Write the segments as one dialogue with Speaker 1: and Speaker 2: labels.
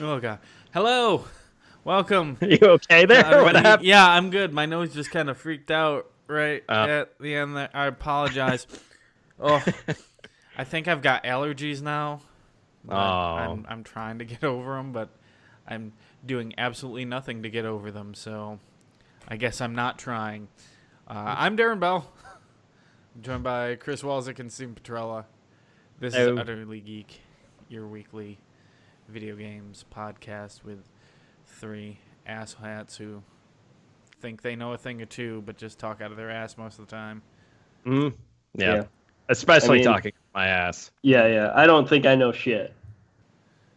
Speaker 1: Oh god. Hello. Welcome.
Speaker 2: You okay there? What happened?
Speaker 1: Yeah, I'm good. My nose just kind of freaked out right at the end there. I apologize. Oh, I think I've got allergies now. I'm trying to get over them, but I'm doing absolutely nothing to get over them. So I guess I'm not trying. I'm Darren Bell. I'm joined by Chris Walczyk and Steve Petrella. This is Utterly Geek, your weekly video games podcast with three asshats who think they know a thing or two, but just talk out of their ass most of the time.
Speaker 2: Yeah. Especially talking my ass.
Speaker 3: Yeah. I don't think I know shit.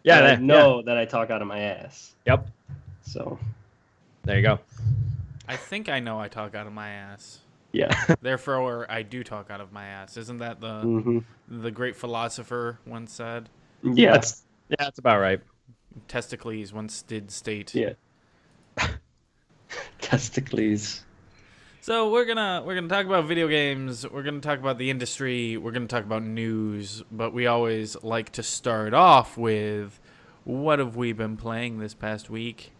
Speaker 2: Yeah,
Speaker 3: I know that I talk out of my ass.
Speaker 2: Yep.
Speaker 3: So
Speaker 2: there you go.
Speaker 1: I think I know I talk out of my ass.
Speaker 3: Yeah.
Speaker 1: Therefore, I do talk out of my ass. Isn't that the great philosopher once said?
Speaker 3: Yeah.
Speaker 2: That's about right.
Speaker 1: Testicles once did state.
Speaker 3: Yeah. Testicles.
Speaker 1: So we're gonna talk about video games. We're gonna talk about the industry. We're gonna talk about news. But we always like to start off with, what have we been playing this past week?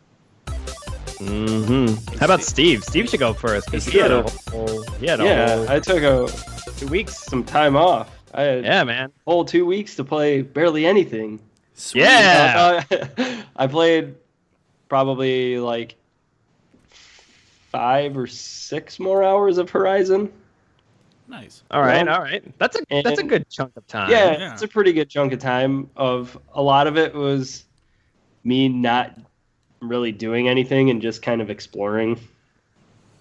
Speaker 2: How about Steve? Steve should go first because he had a whole.
Speaker 3: I took
Speaker 2: 2 weeks,
Speaker 3: some time off. I had
Speaker 2: man.
Speaker 3: Whole 2 weeks to play barely anything.
Speaker 1: Sweet.
Speaker 2: Yeah.
Speaker 3: I played probably like 5 or 6 more hours of Horizon.
Speaker 1: Nice.
Speaker 2: All right. That's a good chunk of time.
Speaker 3: Yeah, it's a pretty good chunk of time. Of a lot of it was me not really doing anything and just kind of exploring.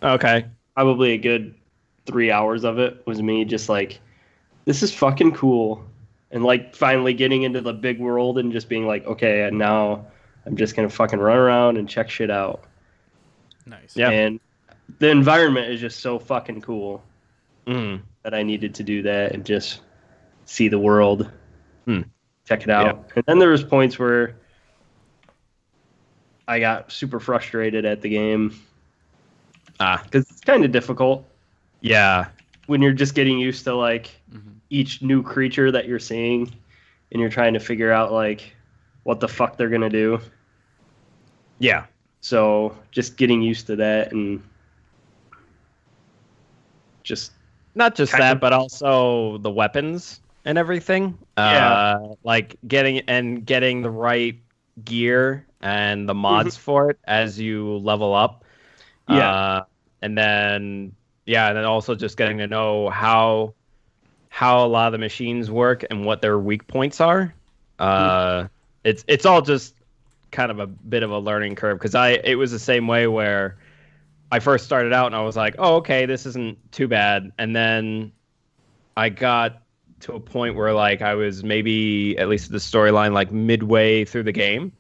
Speaker 2: Okay.
Speaker 3: Probably a good 3 hours of it was me just like, this is fucking cool. And like finally getting into the big world and just being like, okay, and now I'm just going to fucking run around and check shit out.
Speaker 1: Nice.
Speaker 3: Yeah. And the environment is just so fucking cool that I needed to do that and just see the world, check it out. Yeah. And then there was points where I got super frustrated at the game. Because it's kind of difficult.
Speaker 2: Yeah.
Speaker 3: When you're just getting used to like each new creature that you're seeing and you're trying to figure out like what the fuck they're going to do.
Speaker 2: Yeah.
Speaker 3: So just getting used to that and just
Speaker 2: not just that, but also the weapons and everything. Like getting the right gear and the mods for it as you level up. And then also just getting to know how a lot of the machines work and what their weak points are. It's all just kind of a bit of a learning curve because it was the same way where I first started out and I was like, oh, okay, this isn't too bad. And then I got to a point where like I was maybe at least the storyline like midway through the game.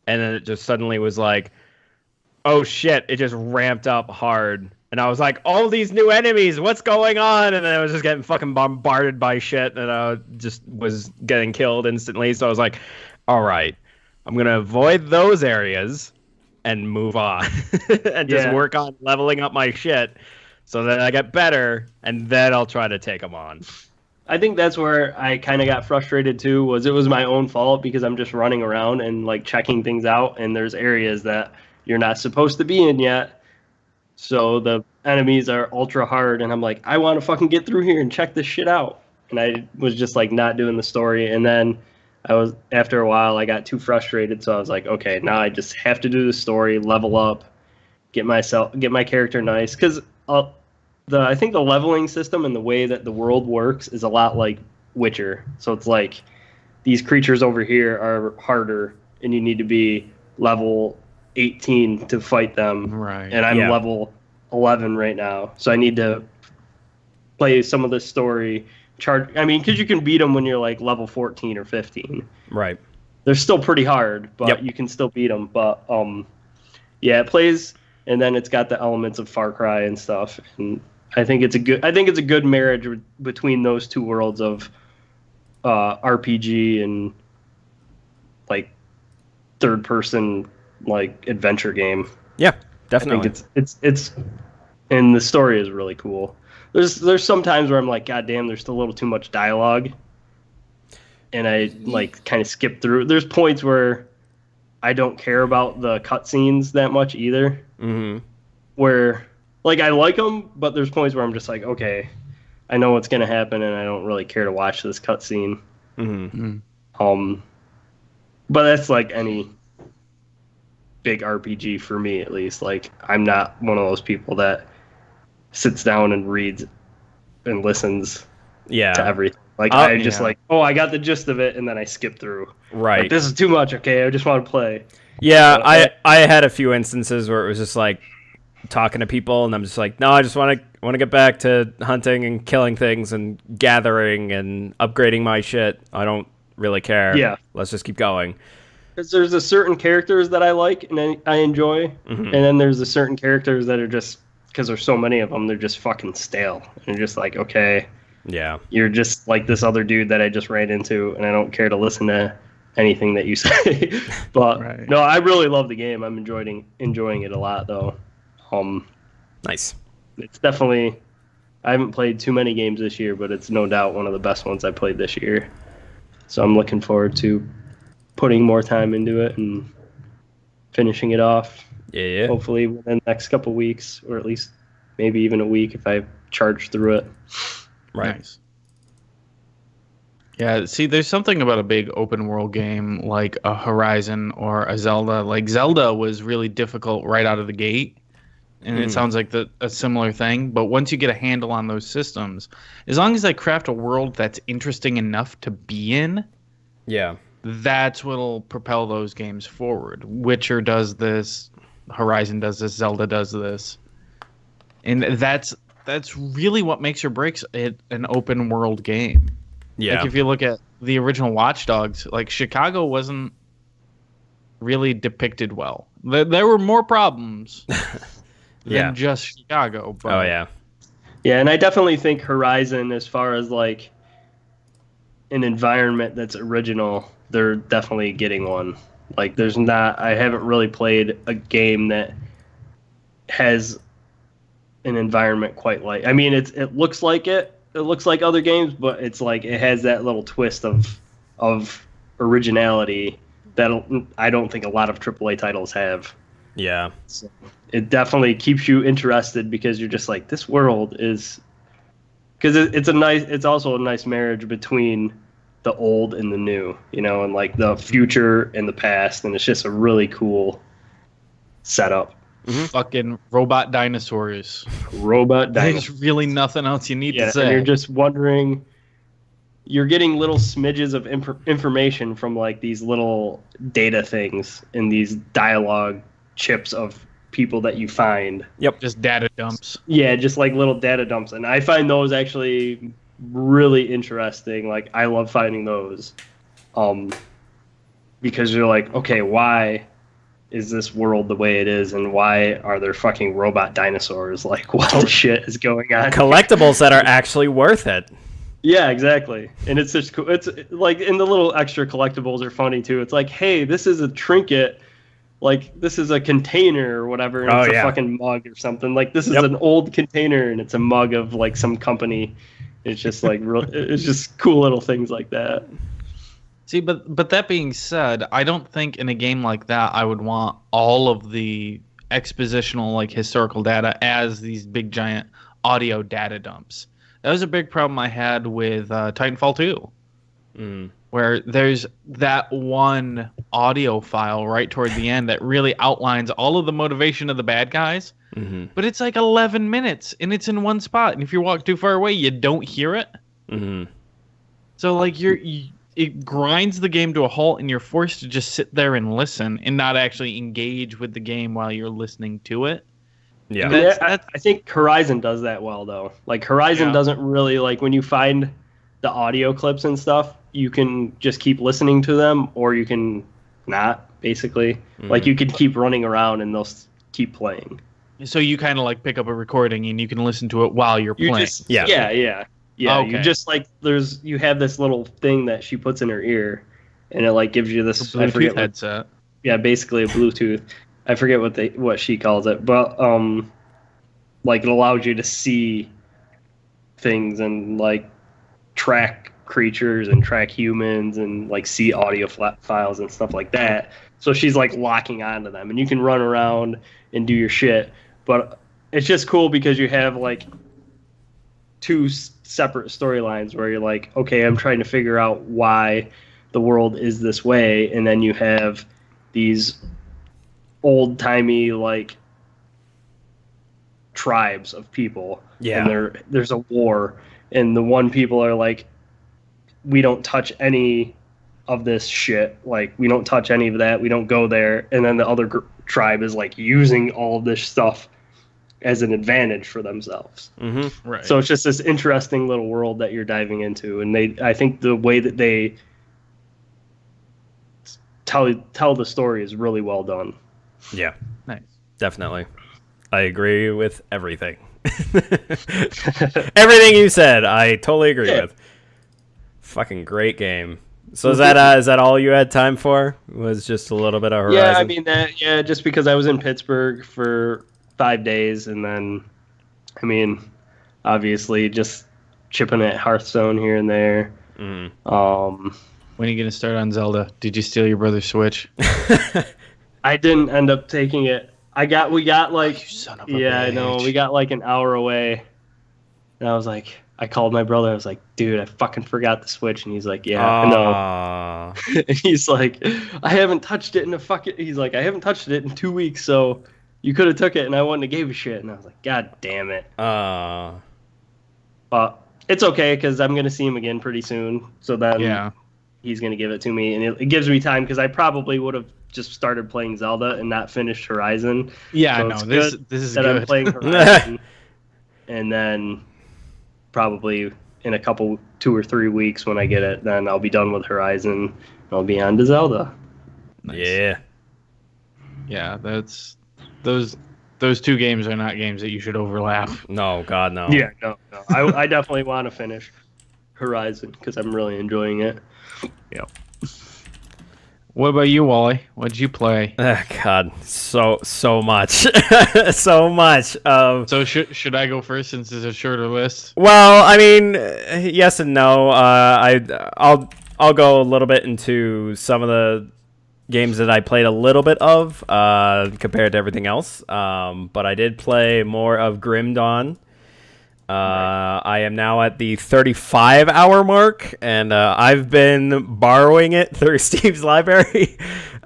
Speaker 2: And then it just suddenly was like, oh shit, it just ramped up hard. And I was like, all these new enemies, what's going on? And then I was just getting fucking bombarded by shit and I just was getting killed instantly. So I was like, all right, I'm going to avoid those areas and move on and just work on leveling up my shit so that I get better and then I'll try to take them on.
Speaker 3: I think that's where I kind of got frustrated too, was it was my own fault because I'm just running around and like checking things out and there's areas that you're not supposed to be in yet. So the enemies are ultra hard and I'm like, I want to fucking get through here and check this shit out. And I was just like not doing the story. And then after a while, I got too frustrated. So I was like, okay, now I just have to do the story, level up, get my character nice. Cause I think the leveling system and the way that the world works is a lot like Witcher. So it's like these creatures over here are harder and you need to be level 18 to fight them.
Speaker 1: Right.
Speaker 3: And I'm level 11 right now. So I need to play some of the story. Because you can beat them when you're like level 14 or 15.
Speaker 2: Right.
Speaker 3: They're still pretty hard, but you can still beat them. But it plays, and then it's got the elements of Far Cry and stuff. And I think it's a good marriage between those two worlds of RPG and like third person like adventure game.
Speaker 2: Yeah, definitely.
Speaker 3: I think it's and the story is really cool. There's some times where I'm like, God damn, there's still a little too much dialogue. And I like kind of skip through. There's points where I don't care about the cutscenes that much either.
Speaker 2: Mm-hmm.
Speaker 3: Where, like, I like them, but there's points where I'm just like, okay, I know what's gonna happen, and I don't really care to watch this cutscene.
Speaker 2: Mm-hmm.
Speaker 3: But that's like any big RPG for me, at least. Like, I'm not one of those people that sits down and reads and listens to everything. Like, I got the gist of it, and then I skip through.
Speaker 2: Right.
Speaker 3: Like, this is too much. Okay, I just want to play.
Speaker 2: Yeah, I had a few instances where it was just like talking to people, and I'm just like, no, I just want to get back to hunting and killing things and gathering and upgrading my shit. I don't really care.
Speaker 3: Yeah.
Speaker 2: Let's just keep going.
Speaker 3: Because there's a certain characters that I like and I enjoy, and then there's a certain characters that are just, because there's so many of them, they're just fucking stale. And you're just like, okay,
Speaker 2: yeah,
Speaker 3: you're just like this other dude that I just ran into, and I don't care to listen to anything that you say. But no, I really love the game. I'm enjoying it a lot, though.
Speaker 2: Nice.
Speaker 3: It's definitely, I haven't played too many games this year, but it's no doubt one of the best ones I played this year. So I'm looking forward to putting more time into it and finishing it off.
Speaker 2: Yeah.
Speaker 3: Hopefully within the next couple weeks, or at least maybe even a week if I charge through it.
Speaker 2: Right.
Speaker 1: Nice. Yeah, see, there's something about a big open world game like a Horizon or a Zelda. Like, Zelda was really difficult right out of the gate, and it sounds like a similar thing. But once you get a handle on those systems, as long as I craft a world that's interesting enough to be in,
Speaker 2: yeah,
Speaker 1: that's what'll propel those games forward. Witcher does this, Horizon does this, Zelda does this, and that's really what makes or breaks it an open world game.
Speaker 2: Yeah.
Speaker 1: Like, if you look at the original Watch Dogs, like, Chicago wasn't really depicted well. There were more problems than just Chicago. But...
Speaker 2: Oh, yeah.
Speaker 3: Yeah, and I definitely think Horizon, as far as, like, an environment that's original, they're definitely getting one. Like, I haven't really played a game that has an environment quite like, I mean, it looks like it. It looks like other games, but it's like it has that little twist of originality that I don't think a lot of AAA titles have.
Speaker 2: Yeah.
Speaker 3: So it definitely keeps you interested because you're just like, this world is, because it's also a nice marriage between the old and the new, you know, and like the future and the past, and it's just a really cool setup.
Speaker 1: Fucking robot dinosaurs.
Speaker 3: There's
Speaker 1: really nothing else you need to say.
Speaker 3: And you're just wondering, you're getting little smidges of information from like these little data things and these dialogue chips of people that you find.
Speaker 2: Yep.
Speaker 1: Just data dumps.
Speaker 3: Yeah, just like little data dumps. And I find those actually really interesting. Like, I love finding those. Because you're like, okay, why is this world the way it is, and why are there fucking robot dinosaurs? Like, what the shit is going on?
Speaker 2: Collectibles that are actually worth it.
Speaker 3: Yeah, exactly. And it's just cool. It's like, and the little extra collectibles are funny too. It's like, hey, this is a trinket, like this is a container or whatever, and it's a fucking mug or something. Like, this is an old container and it's a mug of like some company. It's just like it's just cool little things like that.
Speaker 1: See, but that being said, I don't think in a game like that I would want all of the expositional, like, historical data as these big giant audio data dumps. That was a big problem I had with Titanfall 2, where there's that one audio file right toward the end that really outlines all of the motivation of the bad guys, but it's like 11 minutes, and it's in one spot, and if you walk too far away, you don't hear it. So, like, it grinds the game to a halt, and you're forced to just sit there and listen and not actually engage with the game while you're listening to it.
Speaker 2: Yeah.
Speaker 3: I think Horizon does that well, though. Like, Horizon doesn't really, like, when you find the audio clips and stuff, you can just keep listening to them, or you can not, basically. Like, you can keep running around and they'll keep playing.
Speaker 1: So you kind of, like, pick up a recording and you can listen to it while you're playing.
Speaker 3: Yeah. Yeah,
Speaker 1: okay.
Speaker 3: You just, like, you have this little thing that she puts in her ear, and it, like, gives you this
Speaker 1: Bluetooth headset.
Speaker 3: Yeah, basically a Bluetooth. I forget what she calls it, but like, it allows you to see things and, like, track creatures and track humans and like see audio files and stuff like that. So she's like locking onto them, and you can run around and do your shit. But it's just cool because you have like two separate storylines where you're like, okay, I'm trying to figure out why the world is this way, and then you have these old-timey like tribes of people, and there's a war, and the one people are like, we don't touch any of this shit, like we don't touch any of that, we don't go there, and then the other tribe is like using all of this stuff as an advantage for themselves.
Speaker 1: Right.
Speaker 3: So it's just this interesting little world that you're diving into, and I think the way that they tell the story is really well done.
Speaker 2: Yeah,
Speaker 1: nice.
Speaker 2: Definitely. I agree with everything. Everything you said, I totally agree with. Fucking great game. So is that all you had time for? Was just a little bit of Horizon?
Speaker 3: Yeah, I mean just because I was in Pittsburgh for 5 days, and then obviously just chipping at Hearthstone here and there.
Speaker 1: When are you gonna start on Zelda? Did you steal your brother's Switch?
Speaker 3: I didn't end up taking it. We got like,
Speaker 1: you son of a bitch.
Speaker 3: I know, we got like an hour away, and I called my brother. I was like, dude, I fucking forgot the Switch. And he's like, yeah, I know. And he's like, I haven't touched it I haven't touched it in 2 weeks, so you could have took it and I wouldn't have gave a shit. And I was like, God damn it. But it's okay, because I'm going to see him again pretty soon. So then he's going to give it to me. And it gives me time, because I probably would have just started playing Zelda and not finished Horizon.
Speaker 1: Yeah,
Speaker 3: so
Speaker 1: I know. This is
Speaker 3: that
Speaker 1: good.
Speaker 3: I'm playing Horizon. And then probably in a couple 2 or 3 weeks when I get it, then I'll be done with Horizon and I'll be on to Zelda.
Speaker 2: Nice.
Speaker 1: Yeah, that's those two games are not games that you should overlap.
Speaker 2: No, God, no.
Speaker 3: Yeah, no. I definitely want to finish Horizon because I'm really enjoying it.
Speaker 1: Yep. What about you, Wally? What'd you play?
Speaker 2: God, so much, so much.
Speaker 1: So should I go first since it's a shorter list?
Speaker 2: Well, I mean, yes and no. I'll go a little bit into some of the games that I played a little bit of compared to everything else. But I did play more of Grim Dawn. I am now at the 35-hour mark, and I've been borrowing it through Steve's library.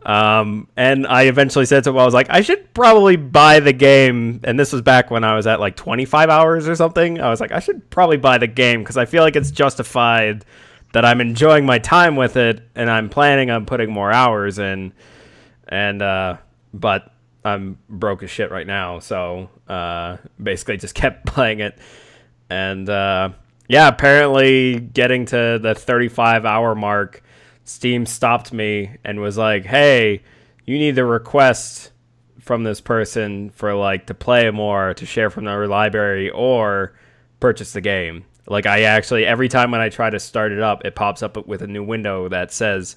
Speaker 2: And I eventually said to him, I was like, I should probably buy the game. And this was back when I was at like 25 hours or something. I was like, I should probably buy the game because I feel like it's justified that I'm enjoying my time with it, and I'm planning on putting more hours in. And but I'm broke as shit right now, so basically just kept playing it. And apparently getting to the 35-hour mark, Steam stopped me and was like, hey, you need to request from this person for like to play more, to share from their library, or purchase the game. Like, I actually, every time when I try to start it up, it pops up with a new window that says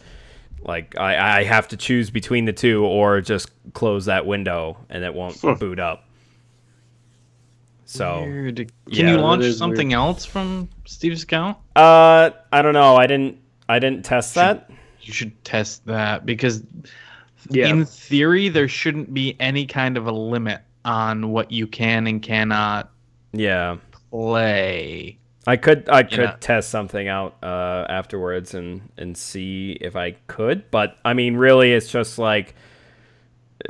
Speaker 2: like I have to choose between the two, or just close that window and it won't boot up. So
Speaker 1: weird. Can you launch something else from Steve's account?
Speaker 2: I don't know. I didn't test that.
Speaker 1: You should test that, because in theory there shouldn't be any kind of a limit on what you can and cannot play.
Speaker 2: I could test something out afterwards and see if I could, but I mean, really, it's just like,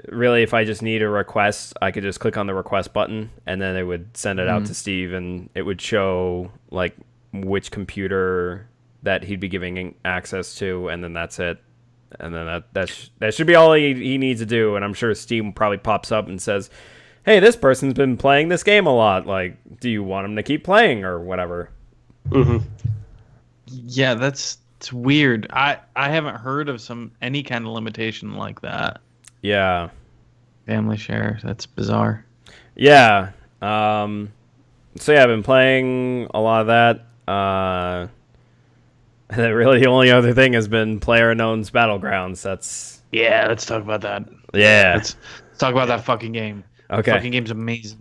Speaker 2: really, if I just need a request, I could just click on the request button, and then it would send it out to Steve, and it would show like which computer that he'd be giving access to, and then that's it. And then that should be all he needs to do. And I'm sure Steam probably pops up and says, hey, this person's been playing this game a lot. Like, do you want him to keep playing or whatever?
Speaker 1: Yeah, it's weird. I haven't heard of any kind of limitation like that.
Speaker 2: Yeah.
Speaker 1: Family share. That's bizarre.
Speaker 2: Yeah. So yeah, I've been playing a lot of that. And really the only other thing has been PlayerUnknown's Battlegrounds.
Speaker 1: Let's talk about that.
Speaker 2: Yeah.
Speaker 1: Let's talk about that fucking game.
Speaker 2: Okay.
Speaker 1: Fucking game's amazing.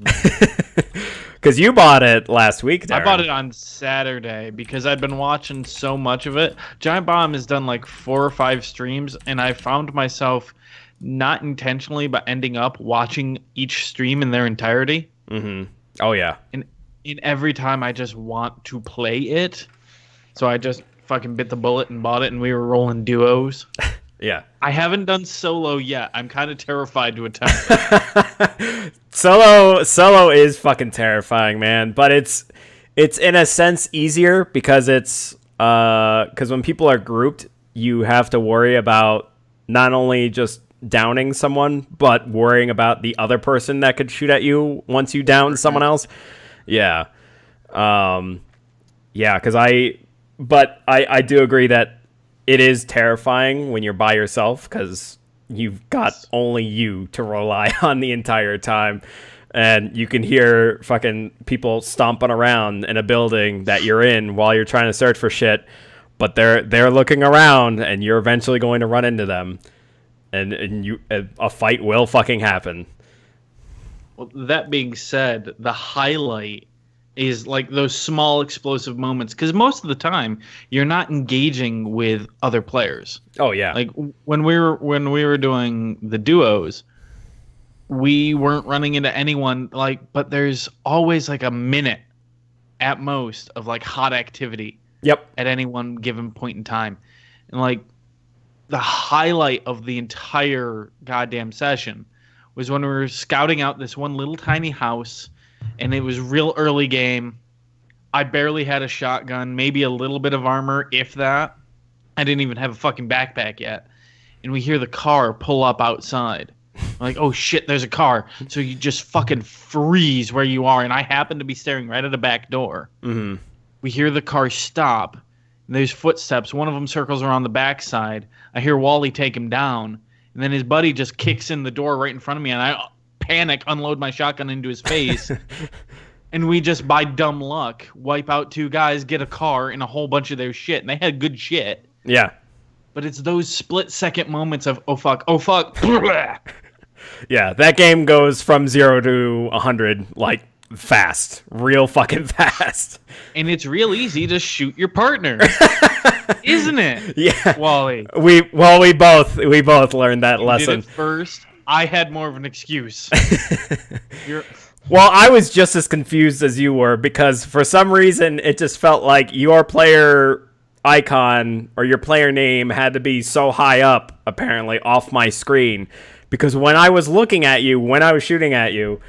Speaker 2: Because
Speaker 4: Because you bought it last week, Darren.
Speaker 1: I bought it on Saturday because I've been watching so much of it. Giant Bomb has done like 4 or 5 streams, and I found myself not intentionally, but ending up watching each stream in their entirety.
Speaker 4: Mm-hmm. Oh, yeah.
Speaker 1: And every time I just want to play it, so I just fucking bit the bullet and bought it, and we were rolling duos.
Speaker 4: Yeah.
Speaker 1: I haven't done solo yet. I'm kind of terrified to attempt it.
Speaker 4: Solo is fucking terrifying, man. But it's in a sense easier because because when people are grouped, you have to worry about not only just downing someone, but worrying about the other person that could shoot at you once you down someone else. Yeah. Yeah, because I do agree that it is terrifying when you're by yourself because you've got only you to rely on the entire time. And you can hear fucking people stomping around in a building that you're in while you're trying to search for shit. But they're looking around, and you're eventually going to run into them. And a fight will fucking happen.
Speaker 1: Well, that being said, the highlight is like those small explosive moments, because most of the time you're not engaging with other players.
Speaker 4: Oh yeah.
Speaker 1: Like when we were doing the duos, we weren't running into anyone, but there's always like a minute at most of like hot activity.
Speaker 4: Yep.
Speaker 1: At any one given point in time. And like the highlight of the entire goddamn session was when we were scouting out this one little tiny house, and it was real early game. I barely had a shotgun, maybe a little bit of armor, if that. I didn't even have a fucking backpack yet. And we hear the car pull up outside. I'm like, oh shit, there's a car. So you just fucking freeze where you are, and I happen to be staring right at a back door.
Speaker 4: Mm-hmm.
Speaker 1: We hear the car stop, and there's footsteps. One of them circles around the backside. I hear Wally take him down, and then his buddy just kicks in the door right in front of me, and I panic, unload my shotgun into his face, and we just, by dumb luck, wipe out 2 guys, get a car, and a whole bunch of their shit, and they had good shit.
Speaker 4: Yeah.
Speaker 1: But it's those split-second moments of, oh fuck.
Speaker 4: Yeah, that game goes from 0 to 100, like, fast. Real fucking fast.
Speaker 1: And it's real easy to shoot your partner. Isn't it?
Speaker 4: Yeah.
Speaker 1: Wally.
Speaker 4: We both learned that lesson.
Speaker 1: Did it first. I had more of an excuse.
Speaker 4: Well, I was just as confused as you were because for some reason it just felt like your player icon or your player name had to be so high up, apparently, off my screen. Because when I was looking at you, when I was shooting at you,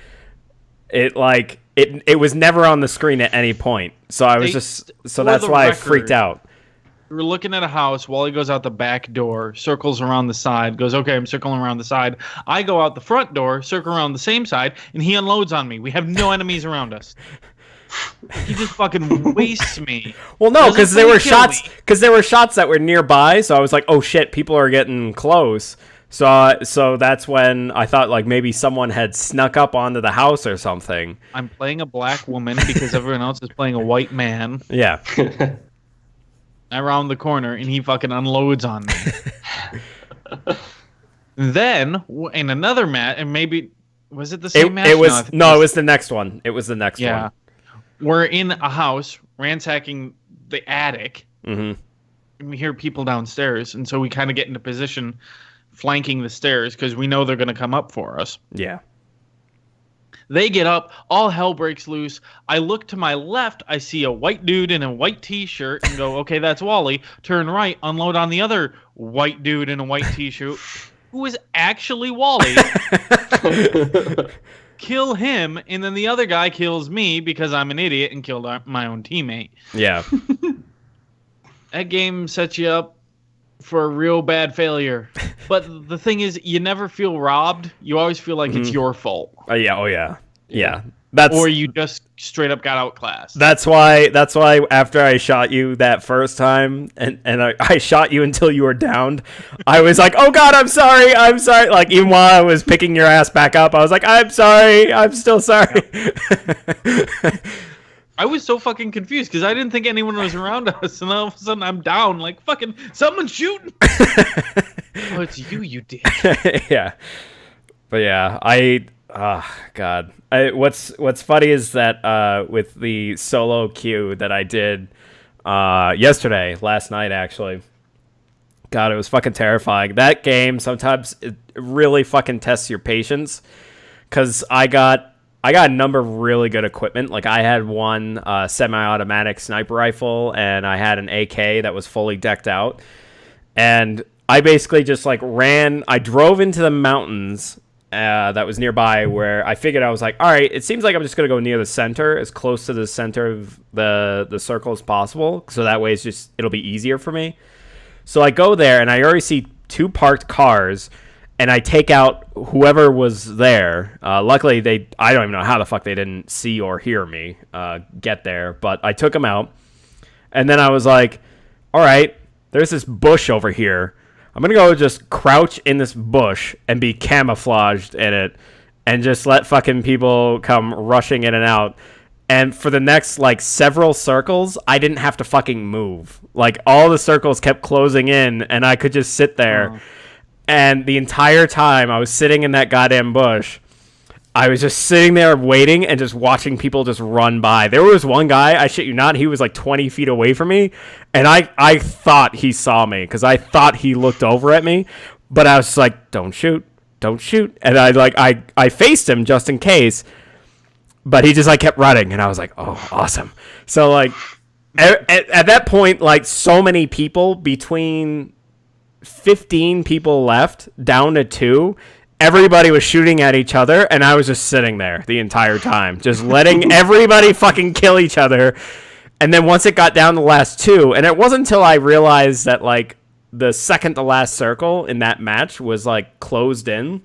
Speaker 4: it was never on the screen at any point. So I was that's why I freaked out.
Speaker 1: We're looking at a house. Wally goes out the back door, circles around the side, goes, okay, I'm circling around the side. I go out the front door, circle around the same side, and he unloads on me. We have no enemies around us. He just fucking wastes me.
Speaker 4: Well, no, because there were shots that were nearby, so I was like, oh shit, people are getting close. So that's when I thought like maybe someone had snuck up onto the house or something.
Speaker 1: I'm playing a black woman because everyone else is playing a white man.
Speaker 4: Yeah.
Speaker 1: Around the corner, and he fucking unloads on me. Then in another match, and maybe was it the same match?
Speaker 4: It was it was the next one. It was the next one.
Speaker 1: Yeah, we're in a house ransacking the attic, and we hear people downstairs, and so we kind of get into position, flanking the stairs because we know they're going to come up for us.
Speaker 4: Yeah.
Speaker 1: They get up, all hell breaks loose. I look to my left, I see a white dude in a white t-shirt and go, okay, that's Wally. Turn right, unload on the other white dude in a white t-shirt, who is actually Wally. Kill him, and then the other guy kills me because I'm an idiot and killed my own teammate.
Speaker 4: Yeah.
Speaker 1: That game sets you up for a real bad failure. But the thing is, you never feel robbed. You always feel like it's your fault.
Speaker 4: Yeah. Oh yeah. Yeah.
Speaker 1: Or you just straight up got outclassed.
Speaker 4: That's why after I shot you that first time and I shot you until you were downed, I was like, oh god, I'm sorry. Like even while I was picking your ass back up, I was like, I'm sorry. I'm still sorry.
Speaker 1: I was so fucking confused because I didn't think anyone was around us, and all of a sudden I'm down, like fucking someone's shooting. Oh, it's you dick.
Speaker 4: Yeah, but yeah, God. What's funny is that with the solo queue that I did last night actually. God, it was fucking terrifying. That game sometimes it really fucking tests your patience, because I got a number of really good equipment. Like I had one semi-automatic sniper rifle, and I had an AK that was fully decked out. And I basically just like I drove into the mountains that was nearby, where I figured I was like, all right, it seems like I'm just going to go near the center, as close to the center of the circle as possible. So that way it'll be easier for me. So I go there, and I already see 2 parked cars, and I take out whoever was there. Luckily, I don't even know how the fuck they didn't see or hear me get there, but I took them out. And then I was like, all right, there's this bush over here. I'm going to go just crouch in this bush and be camouflaged in it and just let fucking people come rushing in and out. And for the next, like, several circles, I didn't have to fucking move. Like, all the circles kept closing in, and I could just sit there. Oh. And the entire time I was sitting in that goddamn bush, I was just sitting there waiting and just watching people just run by. There was one guy, I shit you not, he was like 20 feet away from me, and I thought he saw me, because I thought he looked over at me, but I was just like, don't shoot. And I faced him just in case. But he just like kept running, and I was like, "Oh, awesome!" So like, at that point, like so many people, between 15 people left, down to 2, everybody was shooting at each other, and I was just sitting there the entire time, just letting everybody fucking kill each other. And then once it got down to the last 2, and it wasn't until I realized that like the second to last circle in that match was like closed in,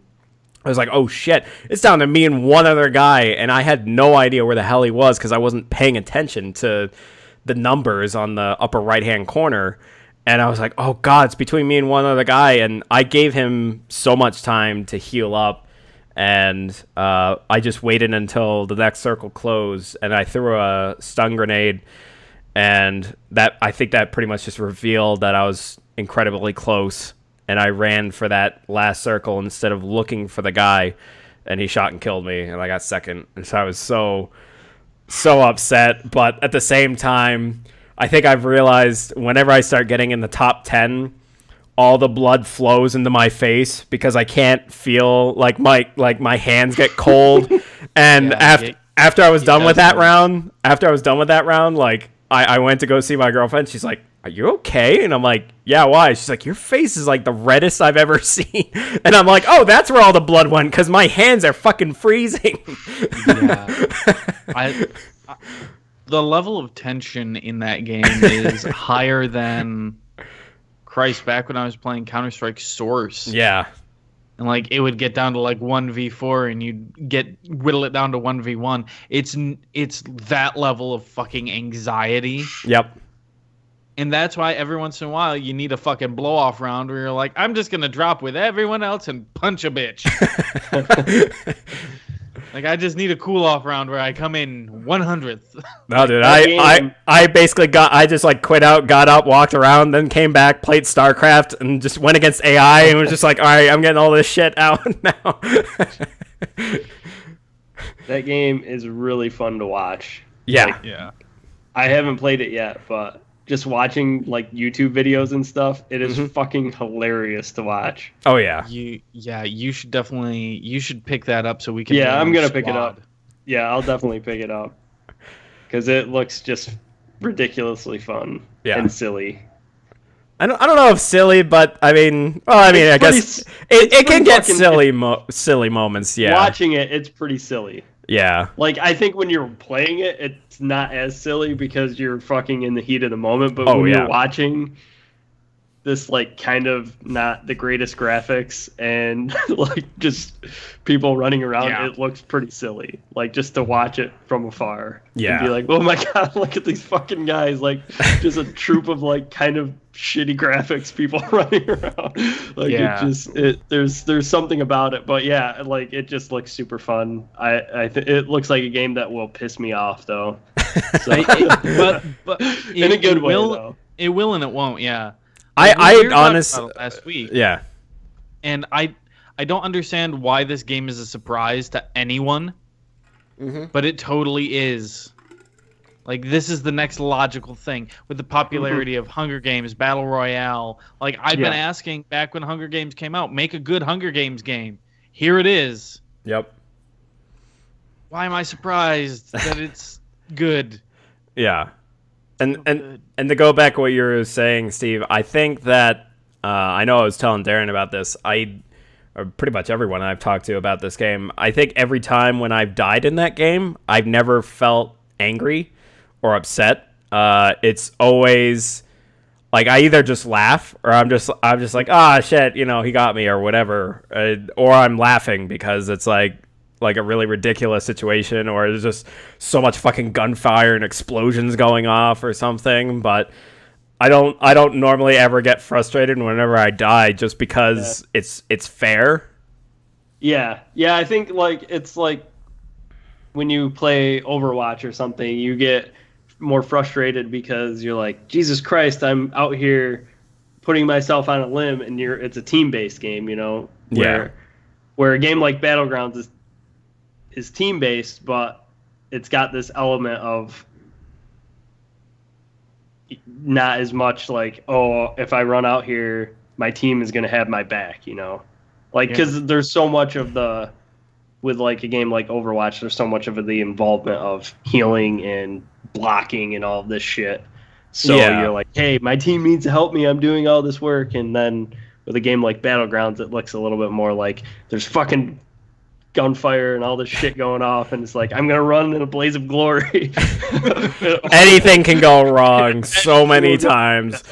Speaker 4: I was like, oh shit, it's down to me and one other guy, and I had no idea where the hell he was because I wasn't paying attention to the numbers on the upper right-hand corner. And I was like, oh god, it's between me and one other guy, and I gave him so much time to heal up, and I just waited until the next circle closed, and I threw a stun grenade, and I think that pretty much just revealed that I was incredibly close. And I ran for that last circle instead of looking for the guy, and he shot and killed me, and I got second. And so I was so upset. But at the same time, I think I've realized whenever I start getting in the top 10, all the blood flows into my face because I can't feel like my hands get cold. And after I was done with that round, like I went to go see my girlfriend. She's like, are you okay? And I'm like, yeah, why? She's like, your face is like the reddest I've ever seen. And I'm like, oh, that's where all the blood went, because my hands are fucking freezing.
Speaker 1: Yeah. The level of tension in that game is higher than, Christ, back when I was playing Counter-Strike Source.
Speaker 4: Yeah.
Speaker 1: And like it would get down to like 1v4, and you'd whittle it down to 1v1. It's that level of fucking anxiety.
Speaker 4: Yep.
Speaker 1: And that's why every once in a while you need a fucking blow-off round where you're like, I'm just going to drop with everyone else and punch a bitch. Like, I just need a cool-off round where I come in 100th.
Speaker 4: No, dude, I basically I just, like, quit out, got up, walked around, then came back, played StarCraft, and just went against AI, and was just like, all right, I'm getting all this shit out now.
Speaker 3: That game is really fun to watch.
Speaker 4: Yeah.
Speaker 3: Like, yeah. I haven't played it yet, but just watching like YouTube videos and stuff, it is fucking hilarious to watch.
Speaker 4: Oh yeah.
Speaker 1: You should pick that up so we can.
Speaker 3: Yeah, I'm gonna pick it up. Yeah, I'll definitely pick it up because it looks just ridiculously fun and silly.
Speaker 4: I don't know if silly, but I mean, I guess it can get silly moments. Yeah.
Speaker 3: Watching it's pretty silly.
Speaker 4: Yeah.
Speaker 3: Like, I think when you're playing it, it's not as silly because you're fucking in the heat of the moment. But when you're watching this, like, kind of not the greatest graphics and, like, just people running around, it looks pretty silly. Like, just to watch it from afar. Yeah. And be like, oh my god, look at these fucking guys. Like, just a troop of, like, kind of shitty graphics people running around. Like, there's something about it. But yeah, like, it just looks super fun. It looks like a game that will piss me off, though. So, but in a good way, though. It will and it won't, yeah.
Speaker 1: I honestly last week.
Speaker 4: Yeah.
Speaker 1: And I I don't understand why this game is a surprise to anyone, but it totally is. Like, this is the next logical thing with the popularity of Hunger Games, Battle Royale. Like, I've been asking back when Hunger Games came out, make a good Hunger Games game. Here it is.
Speaker 4: Yep.
Speaker 1: Why am I surprised that it's good?
Speaker 4: Yeah. And to go back to what you were saying, Steve, I think that I know I was telling Darren about this. Or pretty much everyone I've talked to about this game, I think every time when I've died in that game, I've never felt angry or upset. It's always like I either just laugh or I'm just like, ah, shit, you know, he got me or whatever, or I'm laughing because it's like a really ridiculous situation, or there's just so much fucking gunfire and explosions going off or something. But I don't normally ever get frustrated whenever I die just because it's fair.
Speaker 3: Yeah. I think like it's like when you play Overwatch or something, you get more frustrated because you're like, Jesus Christ, I'm out here putting myself on a limb, and it's a team-based game, you know, where a game like Battlegrounds is team-based, but it's got this element of not as much like, oh, if I run out here, my team is going to have my back, you know, like, because there's so much of with like a game like Overwatch, there's so much of the involvement of healing and blocking and all of this shit. So you're like, hey, my team needs to help me. I'm doing all this work. And then with a game like Battlegrounds, it looks a little bit more like there's fucking gunfire and all this shit going off, and it's like, I'm gonna run in a blaze of glory.
Speaker 4: Anything can go wrong so many times.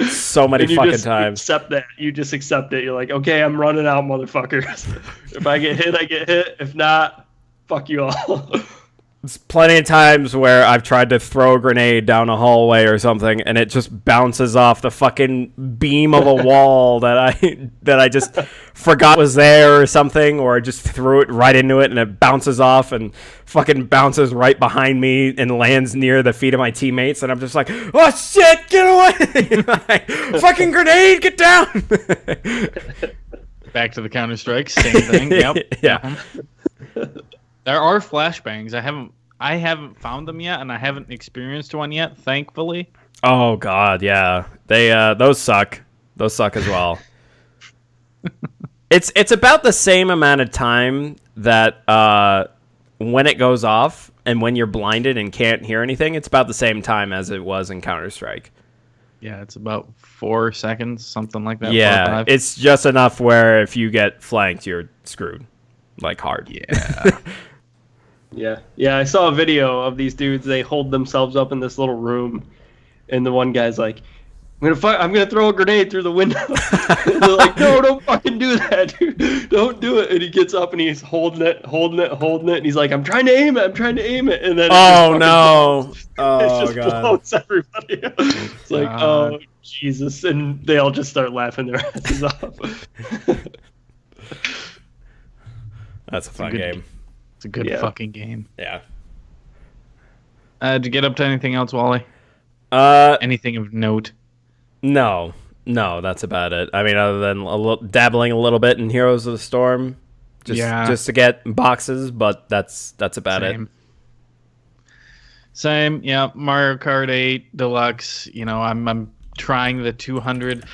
Speaker 4: So many fucking times.
Speaker 3: Accept that. You just accept it. You're like, okay, I'm running out, motherfuckers. If I get hit, I get hit. If not, fuck you all.
Speaker 4: There's plenty of times where I've tried to throw a grenade down a hallway or something, and it just bounces off the fucking beam of a wall that I just forgot was there or something, or I just threw it right into it, and it bounces off and fucking bounces right behind me and lands near the feet of my teammates, and I'm just like, oh shit, get away! Like, fucking grenade, get down!
Speaker 1: Back to the Counter-Strike, same thing. Yep.
Speaker 4: Yeah.
Speaker 1: There are flashbangs. I haven't found them yet, and I haven't experienced one yet, thankfully.
Speaker 4: Oh god, yeah. They those suck. Those suck as well. It's about the same amount of time that when it goes off and when you're blinded and can't hear anything, it's about the same time as it was in Counter-Strike.
Speaker 1: Yeah, it's about 4 seconds, something like that.
Speaker 4: Yeah, it's just enough where if you get flanked, you're screwed. Like hard.
Speaker 3: Yeah. Yeah, I saw a video of these dudes. They hold themselves up in this little room, and the one guy's like, I'm gonna throw a grenade through the window. And they're like, no, don't fucking do that, dude. Don't do it. And he gets up and he's holding it, and he's like, I'm trying to aim it. And then
Speaker 4: it
Speaker 3: just blows everybody. It's like, oh Jesus, and they all just start laughing their asses off.
Speaker 4: That's a fun game.
Speaker 1: It's a good fucking game.
Speaker 4: Yeah.
Speaker 1: Did you get up to anything else, Wally? Anything of note?
Speaker 4: No, that's about it. I mean, other than dabbling a little bit in Heroes of the Storm, just to get boxes, but that's about it.
Speaker 1: Same, yeah. Mario Kart 8 Deluxe. You know, I'm trying the 200.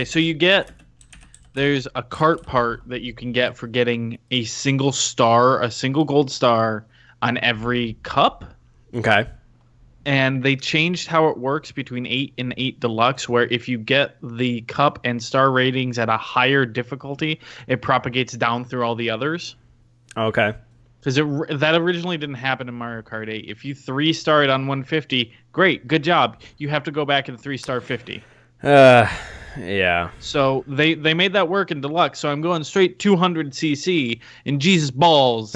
Speaker 1: So there's a cart part that you can get for getting a single gold star on every cup.
Speaker 4: Okay.
Speaker 1: And they changed how it works between 8 and 8 Deluxe, where if you get the cup and star ratings at a higher difficulty, it propagates down through all the others.
Speaker 4: Okay.
Speaker 1: Because that originally didn't happen in Mario Kart 8. If you 3-starred on 150, great, good job. You have to go back and 3-star 50.
Speaker 4: Yeah.
Speaker 1: So they made that work in Deluxe, so I'm going straight 200cc and Jesus balls.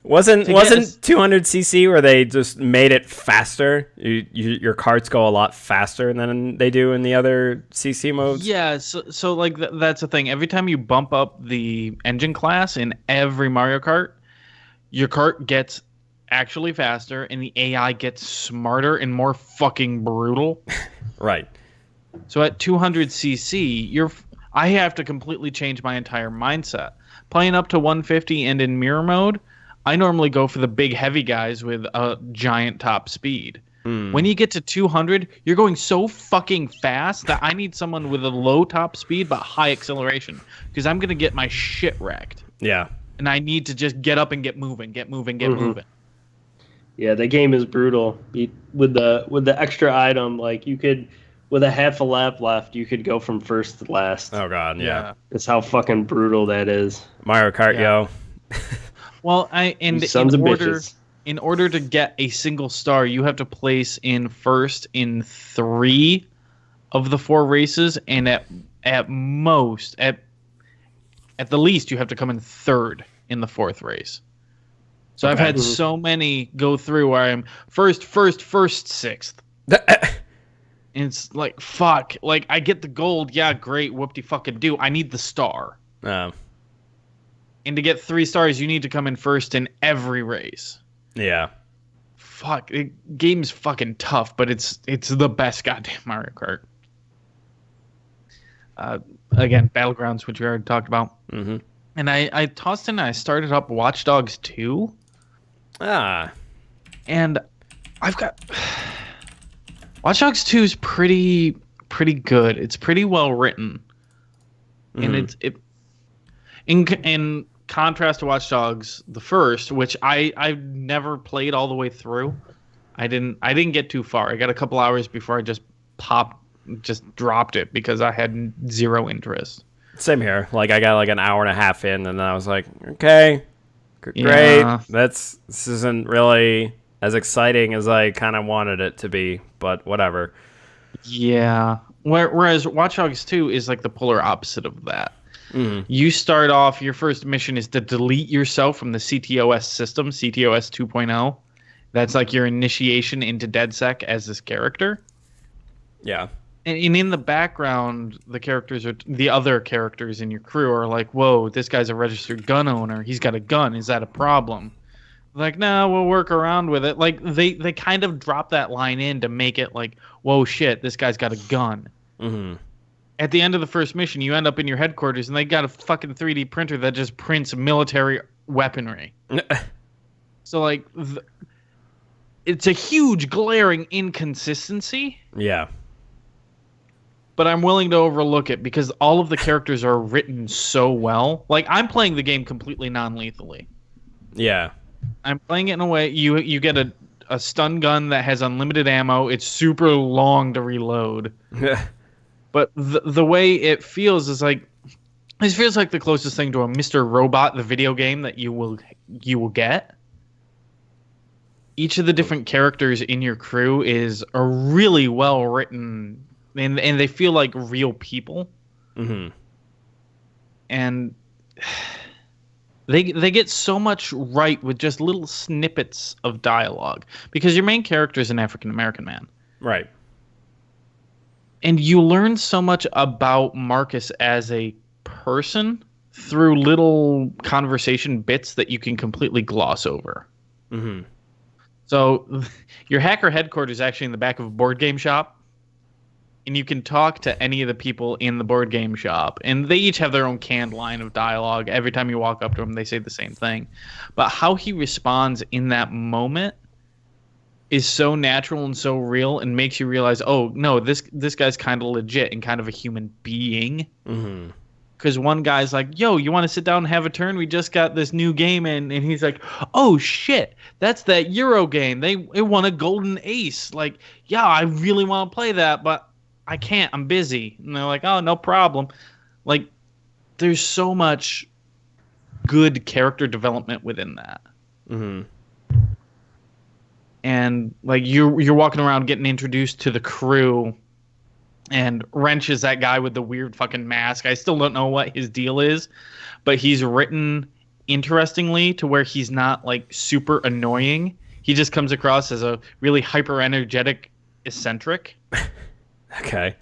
Speaker 4: Wasn't 200cc where they just made it faster? Your carts go a lot faster than they do in the other CC modes?
Speaker 1: Yeah, so like that's the thing. Every time you bump up the engine class in every Mario Kart, your cart gets actually faster and the AI gets smarter and more fucking brutal.
Speaker 4: Right.
Speaker 1: So at 200cc, I have to completely change my entire mindset. Playing up to 150 and in mirror mode, I normally go for the big heavy guys with a giant top speed. When you get to 200, you're going so fucking fast that I need someone with a low top speed but high acceleration because I'm going to get my shit wrecked.
Speaker 4: Yeah.
Speaker 1: And I need to just get up and get moving.
Speaker 3: Yeah, the game is brutal. With the extra item, like you could, with a half a lap left, you could go from first to last.
Speaker 4: Oh god, yeah.
Speaker 3: That's how fucking brutal that is.
Speaker 4: Mario Kart, yo.
Speaker 1: Well,
Speaker 3: Sons of bitches.
Speaker 1: In order to get a single star, you have to place in first in 3 of the 4 races, and at the least, you have to come in 3rd in the 4th race. So I've had so many go through where I'm first, 6th. And it's like, fuck. Like, I get the gold. Yeah, great. Whoop-de-fucking-do. I need the star.
Speaker 4: Oh.
Speaker 1: And to get 3 stars, you need to come in first in every race.
Speaker 4: Yeah.
Speaker 1: Fuck. Game's fucking tough, but it's the best goddamn Mario Kart. Again, Battlegrounds, which we already talked about.
Speaker 4: Mm-hmm.
Speaker 1: And I tossed in and I started up Watch Dogs 2. And I've got... Watch Dogs 2 is pretty good. It's pretty well written.
Speaker 4: Mm-hmm.
Speaker 1: And in contrast to Watch Dogs the first, which I've never played all the way through. I didn't get too far. I got a couple hours before I just dropped it because I had zero interest.
Speaker 4: Same here. Like I got like an hour and a half in, and then I was like, okay, great.
Speaker 1: Yeah.
Speaker 4: This isn't really as exciting as I kind of wanted it to be, but whatever.
Speaker 1: Yeah. Whereas Watch Dogs 2 is like the polar opposite of that. You start off, your first mission is to delete yourself from the CTOS system, CTOS 2.0. That's like your initiation into DedSec as this character.
Speaker 4: Yeah.
Speaker 1: And in the background, the other characters in your crew are like, whoa, this guy's a registered gun owner. He's got a gun. Is that a problem? Like, no, we'll work around with it. Like, they kind of drop that line in to make it like, whoa, shit, this guy's got a gun.
Speaker 4: Mm-hmm.
Speaker 1: At the end of the first mission, you end up in your headquarters, and they got a fucking 3D printer that just prints military weaponry. So, like, it's a huge, glaring inconsistency.
Speaker 4: Yeah.
Speaker 1: But I'm willing to overlook it because all of the characters are written so well. Like, I'm playing the game completely non-lethally.
Speaker 4: Yeah.
Speaker 1: I'm playing it in a way, you get a stun gun that has unlimited ammo. It's super long to reload. But the way it feels is like, this feels like the closest thing to a Mr. Robot, the video game that you will get. Each of the different characters in your crew is a really well written, and they feel like real people.
Speaker 4: Mm-hmm.
Speaker 1: And they get so much right with just little snippets of dialogue because your main character is an African American man.
Speaker 4: Right.
Speaker 1: And you learn so much about Marcus as a person through little conversation bits that you can completely gloss over.
Speaker 4: Mm-hmm.
Speaker 1: So your hacker headquarters is actually in the back of a board game shop. And you can talk to any of the people in the board game shop. And they each have their own canned line of dialogue. Every time you walk up to them, they say the same thing. But how he responds in that moment is so natural and so real and makes you realize, oh, no, this guy's kind of legit and kind of a human being.
Speaker 4: Mm-hmm.
Speaker 1: Because one guy's like, yo, you want to sit down and have a turn? We just got this new game in. And he's like, oh, shit, that's that Euro game. It won a golden ace. Like, yeah, I really want to play that, but I can't. I'm busy. And they're like, oh, no problem. Like, there's so much good character development within that.
Speaker 4: Mm-hmm.
Speaker 1: And like you're walking around getting introduced to the crew, and Wrench is that guy with the weird fucking mask. I still don't know what his deal is, but he's written interestingly to where he's not like super annoying. He just comes across as a really hyper energetic eccentric.
Speaker 4: Okay.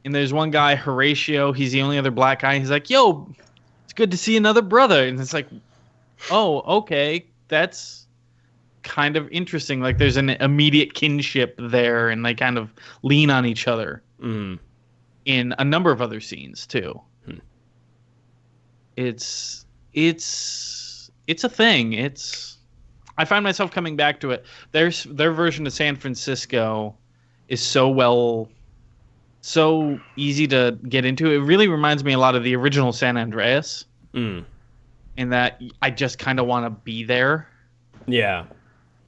Speaker 1: And there's one guy, Horatio. He's the only other black guy. He's like, yo, it's good to see another brother. And it's like, oh, okay, that's kind of interesting. Like there's an immediate kinship there, and they kind of lean on each other.
Speaker 4: Mm.
Speaker 1: in a number of other scenes too. It's a thing. I find myself coming back to it. Their version of San Francisco is so easy to get into. It really reminds me a lot of the original San Andreas. In that I just kind of want to be there. Yeah.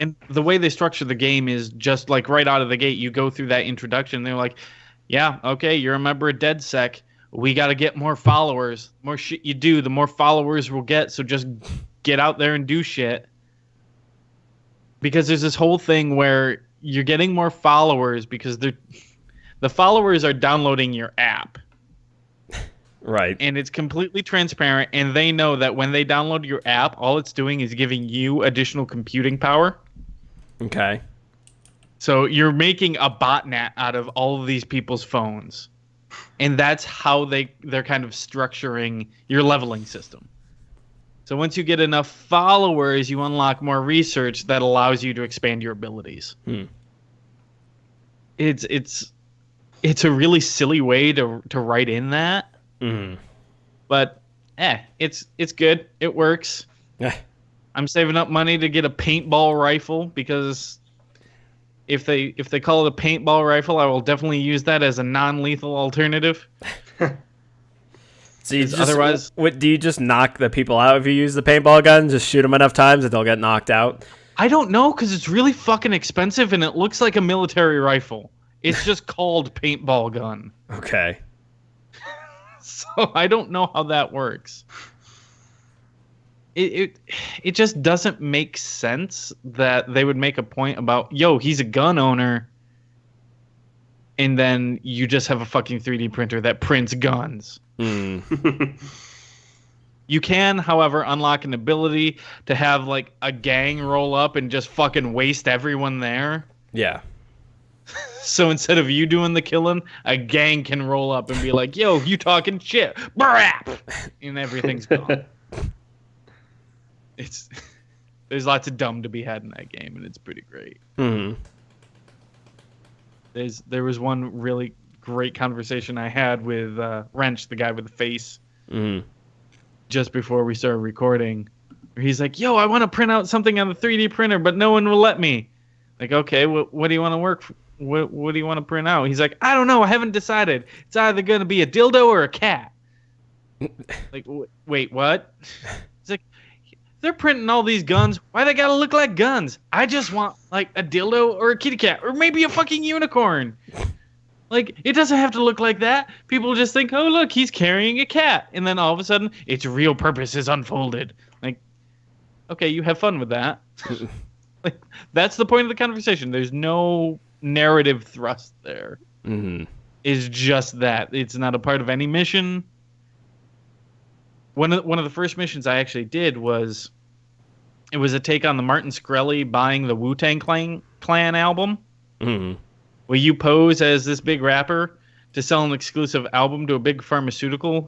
Speaker 1: And the way they structure the game is just like right out of the gate, you go through that introduction. They're like, yeah, okay, you're a member of DedSec. We got to get more followers. The more shit you do, the more followers we'll get. So just get out there and do shit. Because there's this whole thing where you're getting more followers because the followers are downloading your app. Right. And it's completely transparent, and they know that when they download your app, all it's doing is giving you additional computing power. Okay. So you're making a botnet out of all of these people's phones. And that's how they're kind of structuring your leveling system. So once you get enough followers, you unlock more research that allows you to expand your abilities. It's a really silly way to write in that. But it's good. It works. I'm saving up money to get a paintball rifle because if they call it a paintball rifle, I will definitely use that as a non-lethal alternative.
Speaker 4: So otherwise, do you just knock the people out if you use the paintball gun? Just shoot them enough times that they'll get knocked out?
Speaker 1: I don't know, because it's really fucking expensive and it looks like a military rifle. It's just called paintball gun. Okay. So I don't know how that works. It just doesn't make sense that they would make a point about, yo, he's a gun owner, and then you just have a fucking 3D printer that prints guns. You can, however, unlock an ability to have like a gang roll up and just fucking waste everyone there. Yeah. So instead of you doing the killing, a gang can roll up and be like, yo, you talking shit. Brap! And everything's gone. There's lots of dumb to be had in that game, and it's pretty great. There was one really great conversation I had with Wrench, the guy with the face, just before we started recording. Where he's like, yo, I want to print out something on the 3D printer, but no one will let me. Like, okay, what do you want to work for? What do you want to print out? He's like, I don't know. I haven't decided. It's either going to be a dildo or a cat. Like, wait, what? He's like, they're printing all these guns. Why they got to look like guns? I just want, like, a dildo or a kitty cat or maybe a fucking unicorn. Like, it doesn't have to look like that. People just think, oh, look, he's carrying a cat. And then all of a sudden, its real purpose is unfolded. Like, okay, you have fun with that. Like, that's the point of the conversation. There's no narrative thrust there. Is just that it's not a part of any mission. One of the first missions I actually did was a take on the Martin Shkreli buying the Wu-Tang Clan album. Where you pose as this big rapper to sell an exclusive album to a big pharmaceutical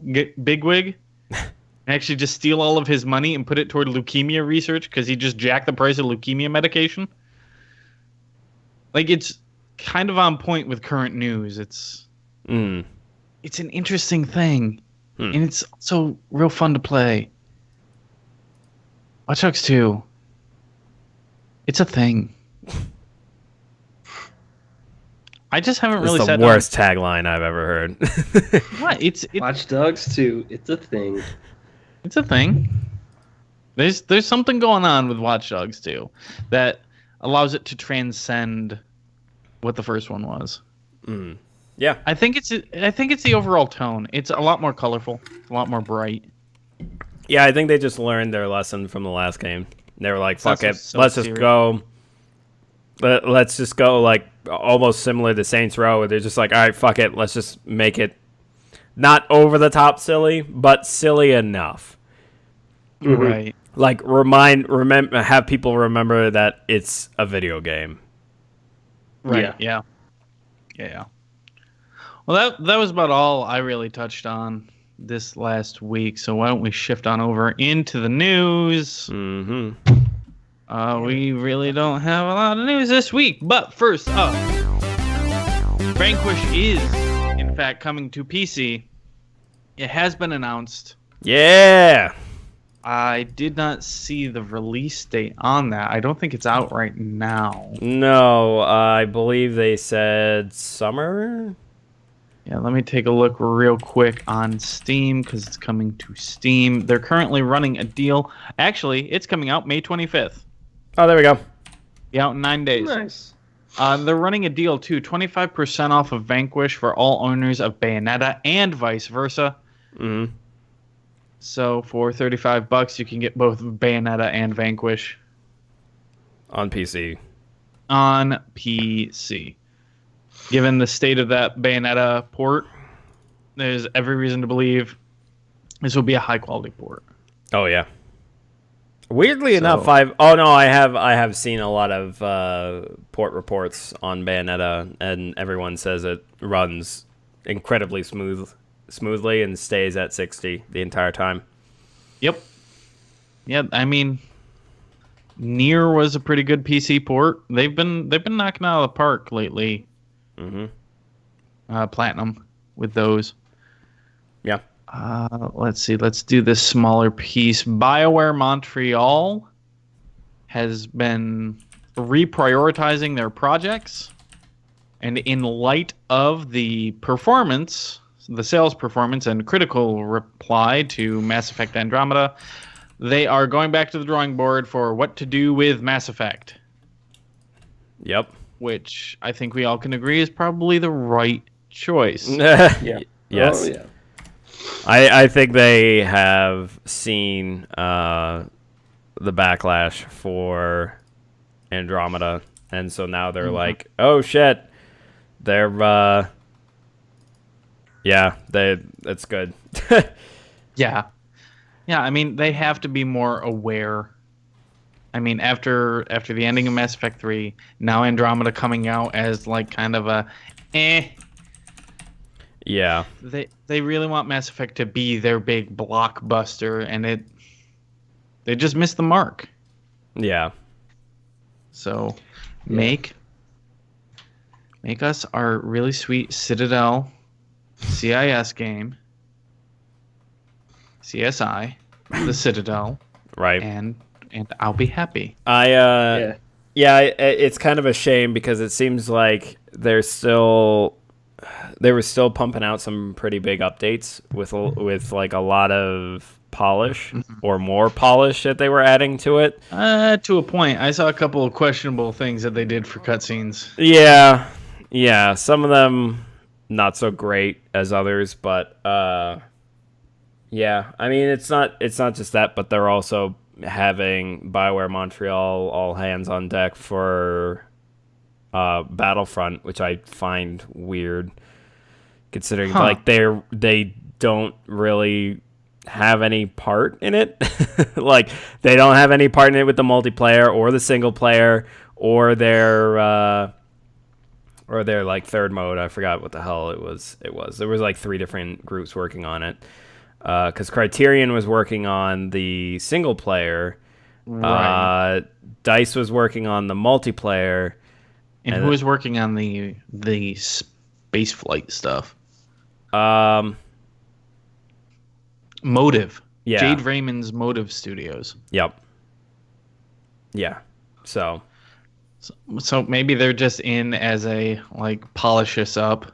Speaker 1: bigwig. And actually just steal all of his money and put it toward leukemia research because he just jacked the price of leukemia medication. Like, it's kind of on point with current news. It's an interesting thing. And it's also real fun to play. Watch Dogs 2. It's a thing. I just haven't really said
Speaker 4: the worst tagline I've ever heard.
Speaker 1: What? It's
Speaker 3: Watch Dogs 2. It's a thing.
Speaker 1: It's a thing. There's something going on with Watch Dogs 2 that allows it to transcend what the first one was.
Speaker 4: Yeah.
Speaker 1: I think it's the overall tone. It's a lot more colorful, a lot more bright.
Speaker 4: Yeah, I think they just learned their lesson from the last game. They were like, fuck it, let's just go like almost similar to Saints Row, where they're just like, all right, fuck it, let's just make it not over the top silly, but silly enough.
Speaker 1: Right.
Speaker 4: Like remember, have people remember that it's a video game.
Speaker 1: Right. Yeah. Well, that was about all I really touched on this last week. So why don't we shift on over into the news? We really don't have a lot of news this week. But first up, Vanquish is in fact coming to PC. It has been announced.
Speaker 4: Yeah.
Speaker 1: I did not see the release date on that. I don't think it's out right now.
Speaker 4: No, I believe they said summer.
Speaker 1: Yeah, let me take a look real quick on Steam because it's coming to Steam. They're currently running a deal. Actually, it's coming out May 25th.
Speaker 4: Oh, there we go.
Speaker 1: Yeah, out in 9 days.
Speaker 3: Nice.
Speaker 1: They're running a deal too, 25% off of Vanquish for all owners of Bayonetta and vice versa.
Speaker 4: Mm-hmm.
Speaker 1: So for $35, you can get both Bayonetta and Vanquish
Speaker 4: On PC.
Speaker 1: on PC. Given the state of that Bayonetta port, there's every reason to believe this will be a high quality port.
Speaker 4: Oh yeah. Weirdly enough, I have seen a lot of port reports on Bayonetta, and everyone says it runs incredibly smoothly and stays at 60 the entire time.
Speaker 1: Yep. Yeah, I mean, Nier was a pretty good PC port. They've been knocking out of the park lately.
Speaker 4: Mm-hmm.
Speaker 1: Platinum with those.
Speaker 4: Yeah.
Speaker 1: Let's see. Let's do this smaller piece. BioWare Montreal has been reprioritizing their projects, and in light of the performance, the sales performance and critical reply to Mass Effect Andromeda, they are going back to the drawing board for what to do with Mass Effect.
Speaker 4: Yep.
Speaker 1: Which I think we all can agree is probably the right choice.
Speaker 3: Yeah.
Speaker 4: Yes.
Speaker 3: Oh, yeah.
Speaker 4: I think they have seen the backlash for Andromeda, and so now they're like, oh shit, they're it's good.
Speaker 1: Yeah. I mean, they have to be more aware. I mean, after the ending of Mass Effect 3, now Andromeda coming out as like kind of a
Speaker 4: Yeah.
Speaker 1: They really want Mass Effect to be their big blockbuster, and they just missed the mark.
Speaker 4: Yeah.
Speaker 1: So make us our really sweet Citadel CIS game. CSI, the Citadel.
Speaker 4: Right.
Speaker 1: And I'll be happy.
Speaker 4: It's kind of a shame because it seems like they were still pumping out some pretty big updates with like a lot of polish or more polish that they were adding to it.
Speaker 1: To a point. I saw a couple of questionable things that they did for cutscenes.
Speaker 4: Yeah, some of them not so great as others, but yeah, I mean it's not just that, but they're also having BioWare Montreal all hands on deck for Battlefront, which I find weird, considering like they don't really have any part in it. Like they don't have any part in it with the multiplayer or the single player or their like third mode. I forgot what the hell it was. There was like 3 different groups working on it. Because Criterion was working on the single player,
Speaker 1: Right.
Speaker 4: DICE was working on the multiplayer,
Speaker 1: And who was working on the space flight stuff? Motive.
Speaker 4: Yeah.
Speaker 1: Jade Raymond's Motive Studios.
Speaker 4: Yep. Yeah. So
Speaker 1: maybe they're just in as a like polish this up,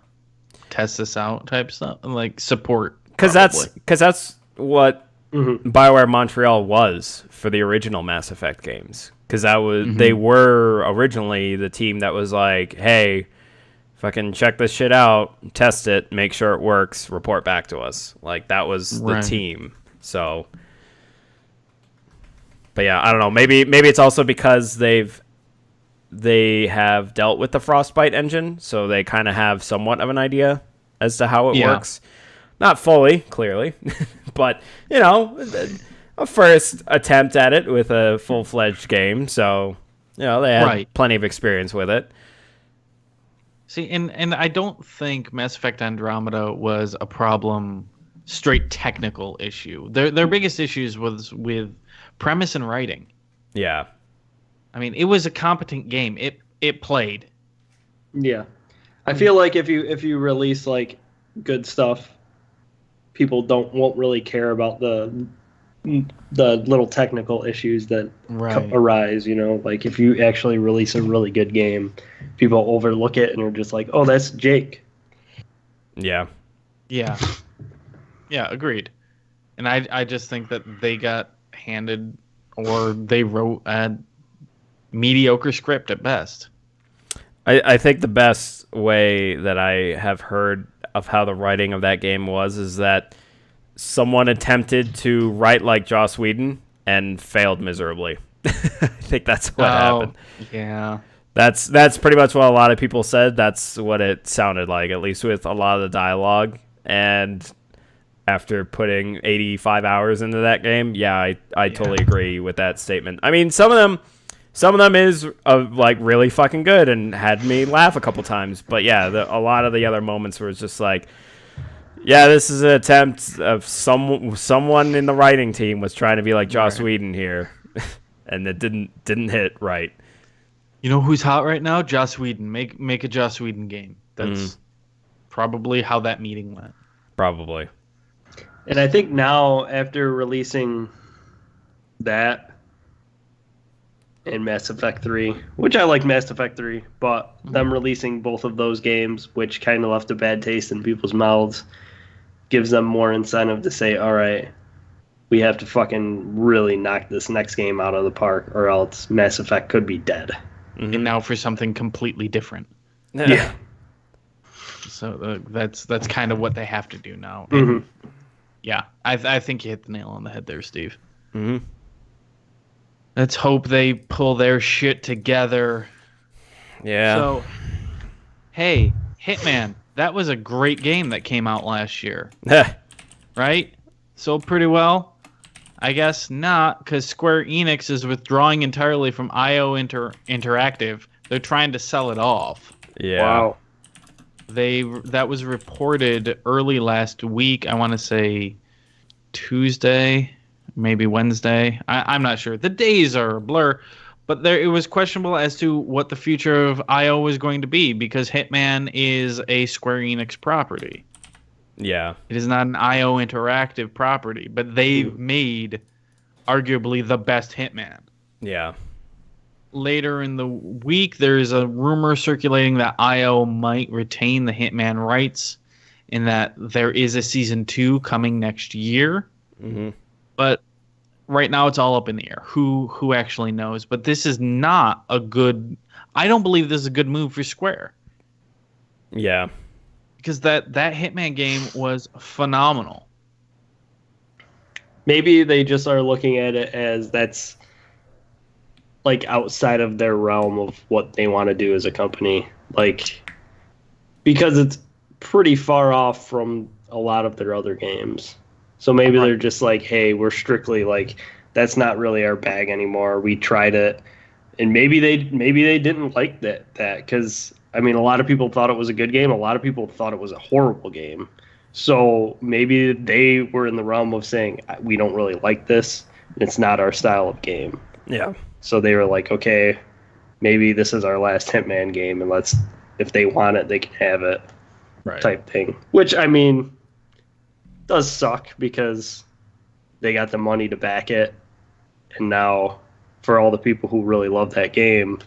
Speaker 1: test this out type stuff, like support. Because
Speaker 4: that's what BioWare Montreal was for the original Mass Effect games. Because that was they were originally the team that was like, hey, fucking check this shit out, test it, make sure it works, report back to us. Like that was the team. So, but yeah, I don't know. Maybe it's also because they have dealt with the Frostbite engine, so they kind of have somewhat of an idea as to how it works. Not fully, clearly, but you know, a first attempt at it with a full-fledged game. So, you know, they had plenty of experience with it.
Speaker 1: See, and I don't think Mass Effect Andromeda was a problem, straight technical issue. Their biggest issues was with premise and writing.
Speaker 4: Yeah.
Speaker 1: I mean, it was a competent game. It played.
Speaker 3: Yeah. I feel like if you release like good stuff, people won't really care about the little technical issues that arise. You know, like if you actually release a really good game, people overlook it and are just like, "Oh, that's Jake."
Speaker 1: Yeah. Agreed. And I just think that they got handed, or they wrote a mediocre script at best.
Speaker 4: I think the best way that I have heard of how the writing of that game is that someone attempted to write like Joss Whedon and failed miserably. I think that's what happened.
Speaker 1: Yeah.
Speaker 4: That's pretty much what a lot of people said. That's what it sounded like, at least with a lot of the dialogue. And after putting 85 hours into that game, I totally agree with that statement. I mean, some of them is like really fucking good and had me laugh a couple times. But yeah, a lot of the other moments were just like, yeah, this is an attempt of someone in the writing team was trying to be like Joss Whedon here, and it didn't hit right.
Speaker 1: You know who's hot right now? Joss Whedon. Make a Joss Whedon game. That's probably how that meeting went.
Speaker 4: Probably.
Speaker 3: And I think now, after releasing that and Mass Effect 3, which I like Mass Effect 3, but them releasing both of those games, which kind of left a bad taste in people's mouths, gives them more incentive to say, all right, we have to fucking really knock this next game out of the park, or else Mass Effect could be dead.
Speaker 1: Mm-hmm. And now for something completely different.
Speaker 3: Yeah.
Speaker 1: So that's kind of what they have to do now.
Speaker 3: Mm-hmm.
Speaker 1: Yeah, I think you hit the nail on the head there, Steve.
Speaker 4: Mm-hmm.
Speaker 1: Let's hope they pull their shit together.
Speaker 4: Yeah.
Speaker 1: So, hey, Hitman, that was a great game that came out last year. Right? Sold pretty well? I guess not, because Square Enix is withdrawing entirely from IO Interactive. They're trying to sell it off.
Speaker 4: Yeah.
Speaker 3: Wow.
Speaker 1: That was reported early last week. I want to say Tuesday, maybe Wednesday. I'm not sure. The days are a blur, but it was questionable as to what the future of IO was going to be, because Hitman is a Square Enix property.
Speaker 4: Yeah.
Speaker 1: It is not an IO Interactive property, but they've made arguably the best Hitman.
Speaker 4: Yeah.
Speaker 1: Later in the week, there's a rumor circulating that IO might retain the Hitman rights, and that there is a season 2 coming next year.
Speaker 4: Mm-hmm.
Speaker 1: But right now, it's all up in the air. Who actually knows? But this is not a good. I don't believe this is a good move for Square.
Speaker 4: Yeah.
Speaker 1: Because that Hitman game was phenomenal.
Speaker 3: Maybe they just are looking at it as that's like outside of their realm of what they want to do as a company, like, because it's pretty far off from a lot of their other games. So maybe they're just like, hey, we're strictly like, that's not really our bag anymore. We tried it, and maybe they didn't like that because I mean, a lot of people thought it was a good game. A lot of people thought it was a horrible game. So maybe they were in the realm of saying, we don't really like this. It's not our style of game.
Speaker 4: Yeah.
Speaker 3: So they were like, okay, maybe this is our last Hitman game, and if they want it, they can have it, type thing. Which, I mean, does suck because they got the money to back it, and now for all the people who really love that game,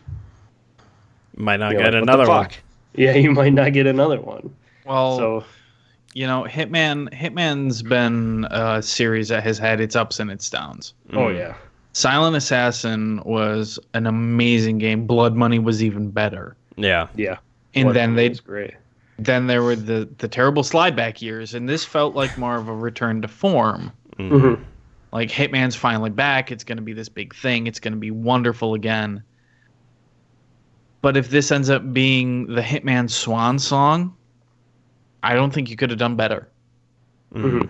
Speaker 4: might not get another one.
Speaker 3: Yeah, you might not get another one.
Speaker 1: Well,
Speaker 3: so,
Speaker 1: you know, Hitman's been a series that has had its ups and its downs.
Speaker 3: Oh yeah.
Speaker 1: Silent Assassin was an amazing game. Blood Money was even better.
Speaker 4: Yeah.
Speaker 3: Yeah.
Speaker 1: And then
Speaker 3: was great.
Speaker 1: Then there were the terrible slide back years, and this felt like more of a return to form.
Speaker 3: Mm-hmm.
Speaker 1: Like, Hitman's finally back. It's going to be this big thing. It's going to be wonderful again. But if this ends up being the Hitman swan song, I don't think you could have done better.
Speaker 4: Mm-hmm.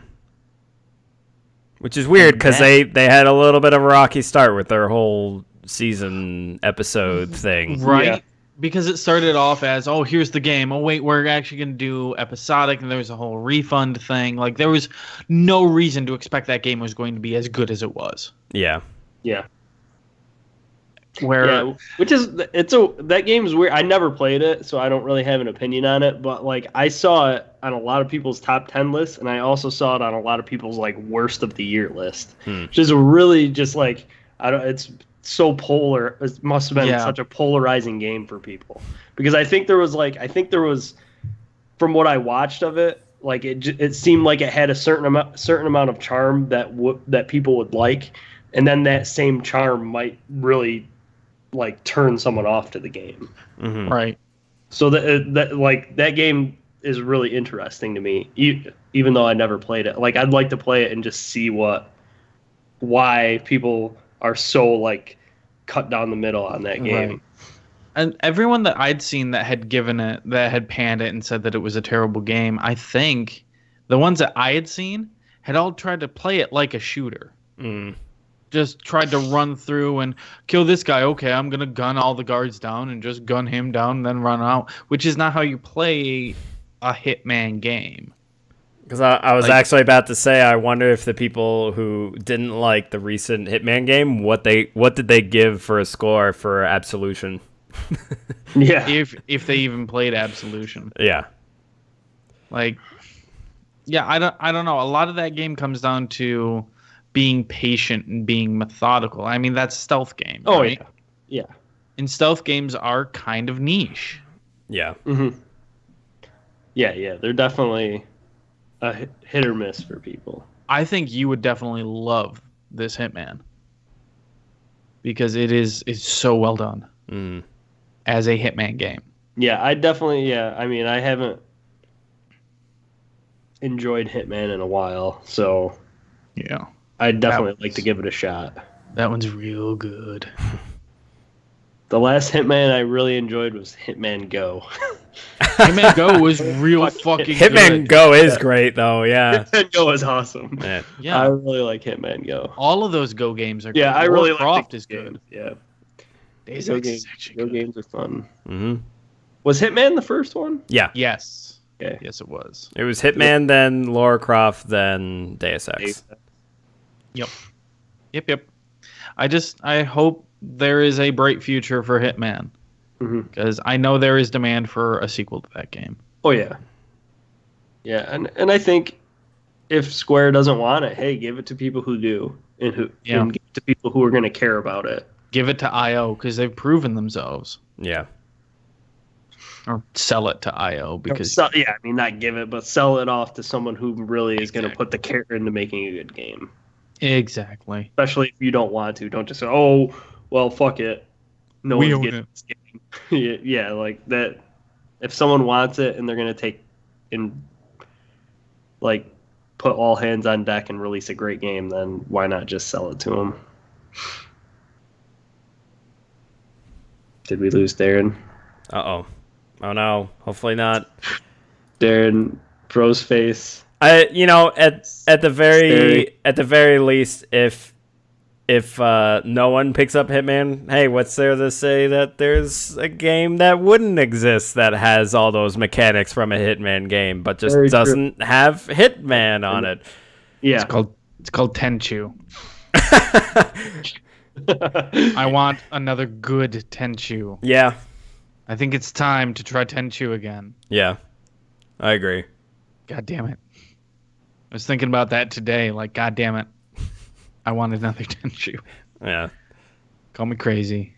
Speaker 4: Which is weird because they had a little bit of a rocky start with their whole season episode thing.
Speaker 1: Right?
Speaker 3: Yeah.
Speaker 1: Because it started off as, oh, here's the game. Oh, wait, we're actually going to do episodic, and there was a whole refund thing. Like, there was no reason to expect that game was going to be as good as it was.
Speaker 4: Yeah.
Speaker 3: Yeah. That game's weird. I never played it, so I don't really have an opinion on it. But like, I saw it on a lot of people's top 10 lists, and I also saw it on a lot of people's like worst of the year list, which is really just like It's so polar. It must have been such a polarizing game for people because I think there was from what I watched of it, like it seemed like it had a certain amount of charm that people would like, and then that same charm might really like turn someone off to the game.
Speaker 1: Mm-hmm. Right.
Speaker 3: So that game is really interesting to me, even though I never played it. Like I'd like to play it and just see why people are so like cut down the middle on that game.
Speaker 1: Right. And everyone that I'd seen that had panned it and said that it was a terrible game, I think the ones that I had seen had all tried to play it like a shooter. Just tried to run through and kill this guy. Okay, I'm going to gun all the guards down and just gun him down and then run out, which is not how you play a Hitman game.
Speaker 4: Because I was actually about to say, I wonder if the people who didn't like the recent Hitman game, what did they give for a score for Absolution?
Speaker 3: Yeah.
Speaker 1: If they even played Absolution.
Speaker 4: Yeah.
Speaker 1: Like, yeah, I don't know. A lot of that game comes down to being patient and being methodical. I mean, that's a stealth game.
Speaker 3: Oh,
Speaker 1: right?
Speaker 3: Yeah.
Speaker 1: And stealth games are kind of niche.
Speaker 4: Yeah.
Speaker 3: Mm-hmm. Yeah. They're definitely a hit or miss for people.
Speaker 1: I think you would definitely love this Hitman because it's so well done as a Hitman game.
Speaker 3: Yeah, I mean, I haven't enjoyed Hitman in a while, so
Speaker 1: yeah,
Speaker 3: I'd definitely like to give it a shot.
Speaker 1: That one's real good.
Speaker 3: The last Hitman I really enjoyed was Hitman Go.
Speaker 1: Hitman Go was real fucking
Speaker 4: Hitman
Speaker 1: good.
Speaker 4: Go is great, though, yeah.
Speaker 3: Hitman Go is awesome.
Speaker 1: Yeah.
Speaker 3: I really like Hitman Go.
Speaker 1: All of those Go games are good.
Speaker 3: Yeah, I really like
Speaker 1: Warcraft
Speaker 3: is
Speaker 1: good.
Speaker 3: Yeah.
Speaker 1: Go
Speaker 3: games are fun.
Speaker 4: Mm-hmm.
Speaker 3: Was Hitman the first one?
Speaker 4: Yeah.
Speaker 1: Yes.
Speaker 3: Okay.
Speaker 1: Yes, it was.
Speaker 4: It was Hitman, then Lara Croft, then Deus Ex.
Speaker 1: Yep. I hope there is a bright future for Hitman. Because I know there is demand for a sequel to that game.
Speaker 3: Oh, yeah. Yeah, and I think if Square doesn't want it, hey, give it to people who do. And give it to people who are going to care about it.
Speaker 1: Give it to IO because they've proven themselves.
Speaker 4: Yeah.
Speaker 1: Or sell it to IO because
Speaker 3: I mean not give it, but sell it off to someone who really is going to put the care into making a good game.
Speaker 1: Exactly.
Speaker 3: Especially if you don't want to. Don't just say, "Oh, well, fuck it. No one's getting this game." Yeah, like that. If someone wants it and they're going to take and like put all hands on deck and release a great game, then why not just sell it to them? Did we lose Darren?
Speaker 4: Uh-oh. Oh, no. Hopefully not.
Speaker 3: Darren, Pro's face.
Speaker 4: At the very least, if no one picks up Hitman, hey, what's there to say that there's a game that wouldn't exist that has all those mechanics from a Hitman game, but just doesn't have Hitman on it?
Speaker 3: Yeah.
Speaker 1: It's called Tenchu. I want another good Tenchu.
Speaker 4: Yeah.
Speaker 1: I think it's time to try Tenchu again.
Speaker 4: Yeah. I agree.
Speaker 1: God damn it. I was thinking about that today. Like, God damn it. I want another Tenchu.
Speaker 4: Yeah.
Speaker 1: Call me crazy.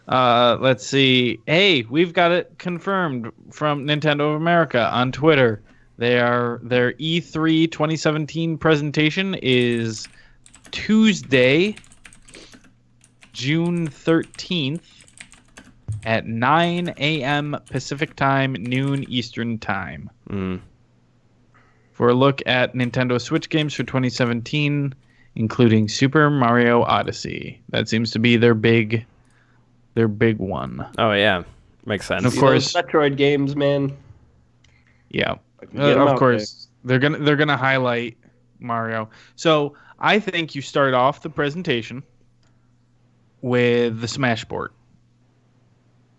Speaker 1: Let's see. Hey, we've got it confirmed from Nintendo of America on Twitter. Their E3 2017 presentation is Tuesday, June 13th at 9 a.m. Pacific Time, noon Eastern Time. For a look at Nintendo Switch games for 2017, including Super Mario Odyssey. That seems to be their big one.
Speaker 4: Oh, yeah. Makes sense.
Speaker 1: And of course,
Speaker 3: Metroid games, man.
Speaker 1: Yeah. Of course, they're gonna highlight Mario. So I think you start off the presentation with the Smash board,